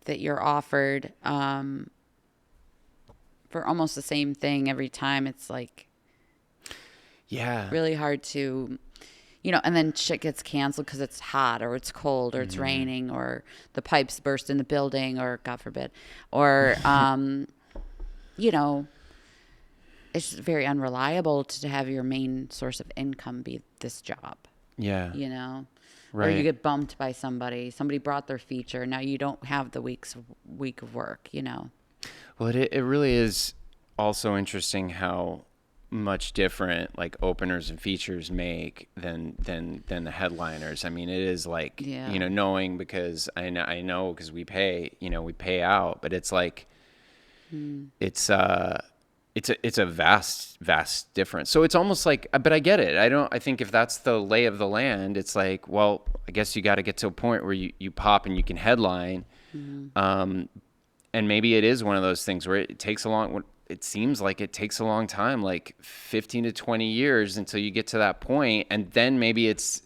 that you're offered for almost the same thing every time, it's like really hard to, and then shit gets canceled because it's hot or it's cold or it's raining or the pipes burst in the building or God forbid, or it's very unreliable to have your main source of income be this job. Yeah. Right. Or you get bumped by somebody brought their feature. Now you don't have the week of work, Well, it really is also interesting how much different like openers and features make than the headliners. It is like, knowing, because I know because we pay out, but it's like, it's a vast difference. So it's almost like, but I get it. I think if that's the lay of the land, it's like, well, I guess you got to get to a point where you pop and you can headline. And maybe it is one of those things where it seems like it takes a long time, like 15 to 20 years until you get to that point. And then maybe it's,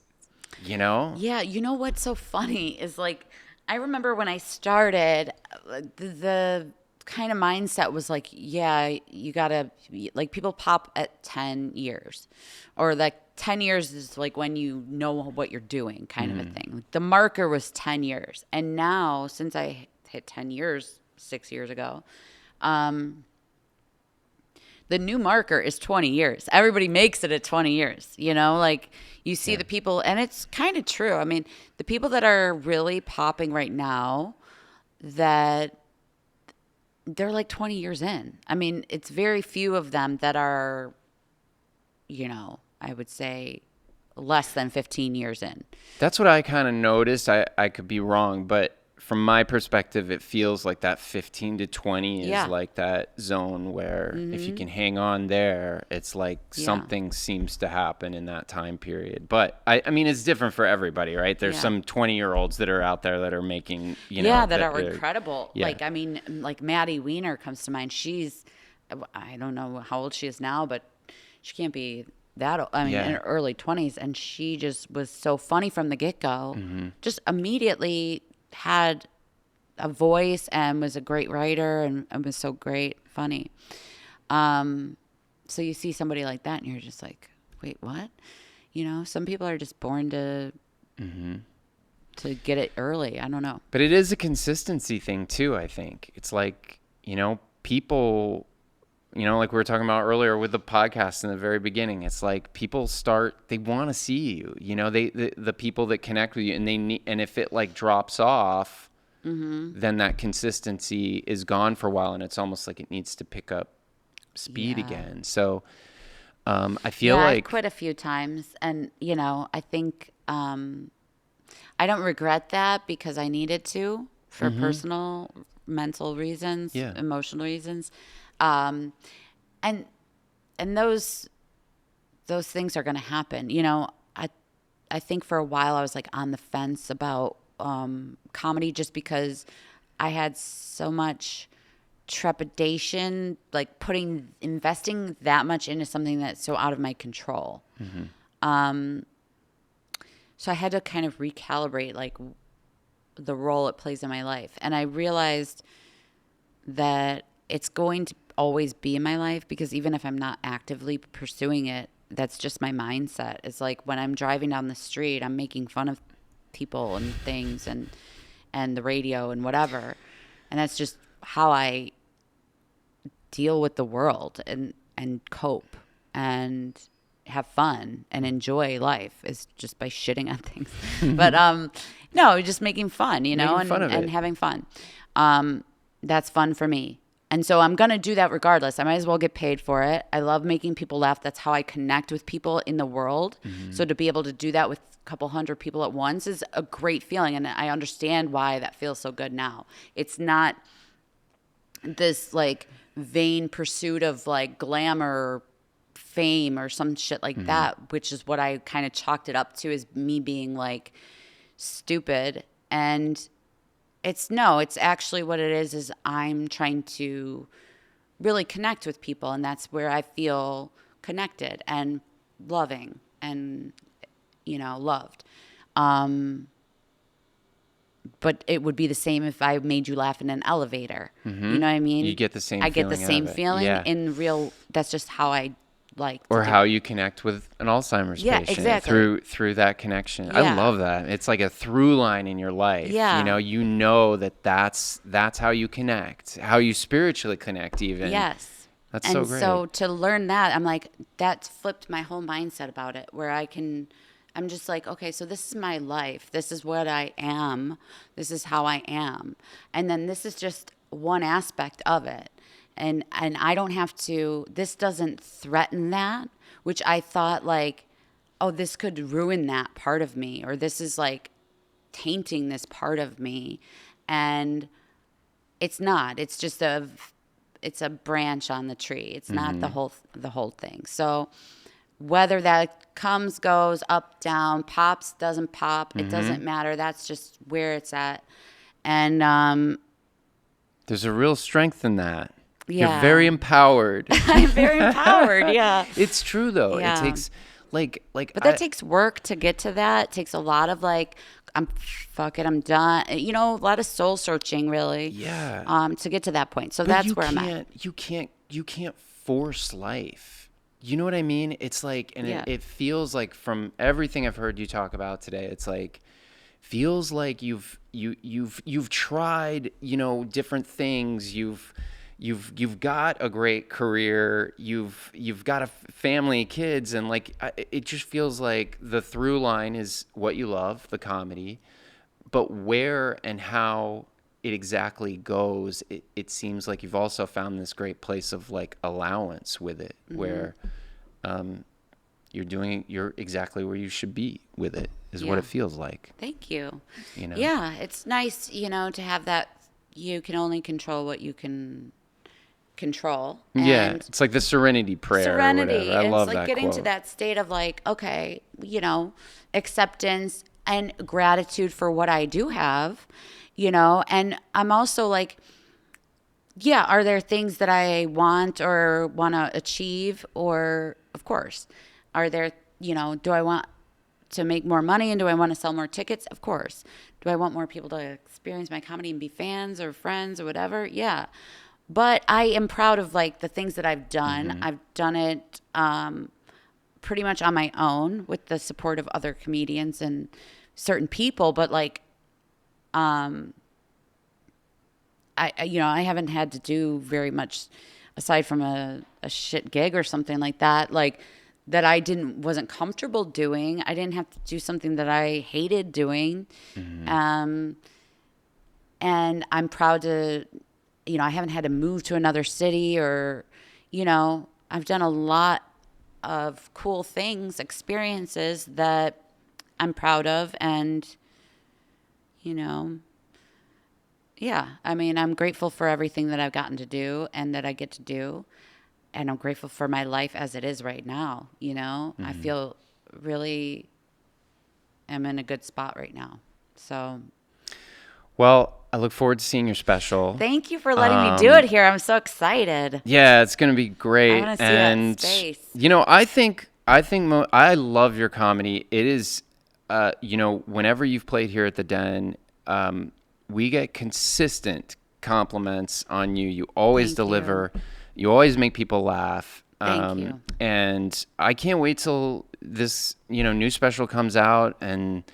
Yeah. What's so funny is like, I remember when I started, the kind of mindset was like, you gotta, like, people pop at 10 years, or like 10 years is like when you know what you're doing, kind of a thing. Like, the marker was 10 years. And now, since I hit 10 years 6 years ago, the new marker is 20 years. Everybody makes it at 20 years, like you see the people, and it's kind of true. The people that are really popping right now, that they're like 20 years in. It's very few of them that are, I would say less than 15 years in. That's what I kind of noticed. I could be wrong, but from my perspective, it feels like that 15 to 20 is like that zone where if you can hang on there, it's like something seems to happen in that time period. But it's different for everybody, right? There's some 20-year-olds that are out there that are making, that are incredible. Yeah. Like Maddie Weiner comes to mind. I don't know how old she is now, but she can't be that old. In her early 20s, and she just was so funny from the get-go. Just immediately had a voice and was a great writer and was so great, funny. So you see somebody like that and you're just like, wait, what? Some people are just born to get it early. I don't know. But it is a consistency thing too, I think. It's like, people, like we were talking about earlier with the podcast in the very beginning, it's like people they want to see you, the people that connect with you, and if it like drops off, then that consistency is gone for a while, and it's almost like it needs to pick up speed again. So I feel like I quit a few times, and I think I don't regret that because I needed to for personal, mental reasons, emotional reasons, and those things are going to happen. I think for a while I was like on the fence about comedy just because I had so much trepidation, like investing that much into something that's so out of my control. So I had to kind of recalibrate like the role it plays in my life. And I realized that it's going to always be in my life because even if I'm not actively pursuing it, that's just my mindset. It's like when I'm driving down the street, I'm making fun of people and things and the radio and whatever. And that's just how I deal with the world and cope and have fun and enjoy life is just by shitting on things. But no, just making fun, Making fun of it. and having fun. That's fun for me. And so I'm going to do that regardless. I might as well get paid for it. I love making people laugh. That's how I connect with people in the world. So to be able to do that with a couple hundred people at once is a great feeling. And I understand why that feels so good now. It's not this like vain pursuit of like glamour, fame or some shit like that, which is what I kind of chalked it up to as me being like stupid. And it's actually what it is I'm trying to really connect with people. And that's where I feel connected and loving and, loved. But it would be the same if I made you laugh in an elevator. You know what I mean? You get the same I feeling get the same out of it. feeling Yeah. in real, that's just how I like to or do how it. you connect with an Alzheimer's Yeah, patient exactly. through that connection. I Yeah. love that. It's like a through line in your life. Yeah. That's how you connect, how you spiritually connect even. Yes. That's and so great. so to learn that, I'm like, that's flipped my whole mindset about it, where I'm just like, okay, so this is my life. This is what I am. This is how I am. And then this is just one aspect of it. And I don't have to, this doesn't threaten that, which I thought like, oh, this could ruin that part of me, or this is like tainting this part of me. And it's not. It's just it's a branch on the tree. It's not the whole thing. So whether that comes, goes, up, down, pops, doesn't pop, it doesn't matter. That's just where it's at. And There's a real strength in that. Yeah. You're very empowered. I'm very empowered. Yeah. It's true though. Yeah. It takes like But that takes work to get to that. It takes a lot of like, fuck it, I'm done. A lot of soul searching really. Yeah. To get to that point. So But that's where I'm at. You can't force life. You know what I mean? It's like, and Yeah. it feels like from everything I've heard you talk about today, it's like, feels like you've tried, different things. You've got a great career. You've got a family, kids, and like it just feels like the through line is what you love, the comedy, but where and how it exactly goes, it seems like you've also found this great place of like allowance with it, where you're exactly where you should be with it, is what it feels like. Thank you. You know? Yeah, it's nice, to have that. You can only control what you can control. Yeah, And it's like the serenity prayer. serenity. Or whatever. I love It's like that getting to quote. that state of like, okay, acceptance and gratitude for what I do have, and I'm also like, yeah, are there things that I want or want to achieve? Or of course, are there, do I want to make more money, and do I want to sell more tickets? Of course. Do I want more people to experience my comedy and be fans or friends or whatever? Yeah. But I am proud of like the things that I've done. I've done it pretty much on my own with the support of other comedians and certain people. But like, I haven't had to do very much aside from a shit gig or something like that. Like that I wasn't comfortable doing. I didn't have to do something that I hated doing. And I'm proud to, I haven't had to move to another city or, I've done a lot of cool things, experiences that I'm proud of. And, yeah, I mean, I'm grateful for everything that I've gotten to do and that I get to do. And I'm grateful for my life as it is right now. I feel really am in a good spot right now. So. Well, I look forward to seeing your special. Thank you for letting me do it here. I'm so excited. Yeah, it's going to be great. I want to see that space. I love your comedy. It is, whenever you've played here at the Den, we get consistent compliments on you. You always deliver. You always make people laugh. Thank you. And I can't wait till this, new special comes out, and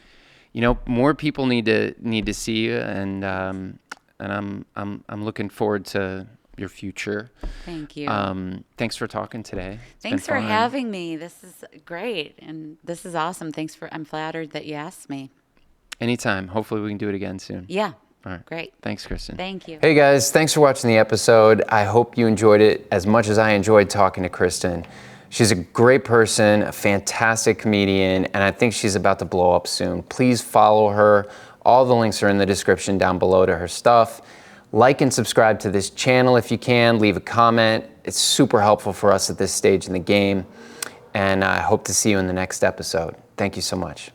more people need to see you, and I'm looking forward to your future. Thank you. Thanks for talking today. Thanks for having me. This is great, and this is awesome. I'm flattered that you asked me. Anytime. Hopefully we can do it again soon. Yeah. All right. Great. Thanks, Kristen. Thank you. Hey guys, thanks for watching the episode. I hope you enjoyed it as much as I enjoyed talking to Kristen. She's a great person, a fantastic comedian, and I think she's about to blow up soon. Please follow her. All the links are in the description down below to her stuff. Like and subscribe to this channel if you can. Leave a comment. It's super helpful for us at this stage in the game. And I hope to see you in the next episode. Thank you so much.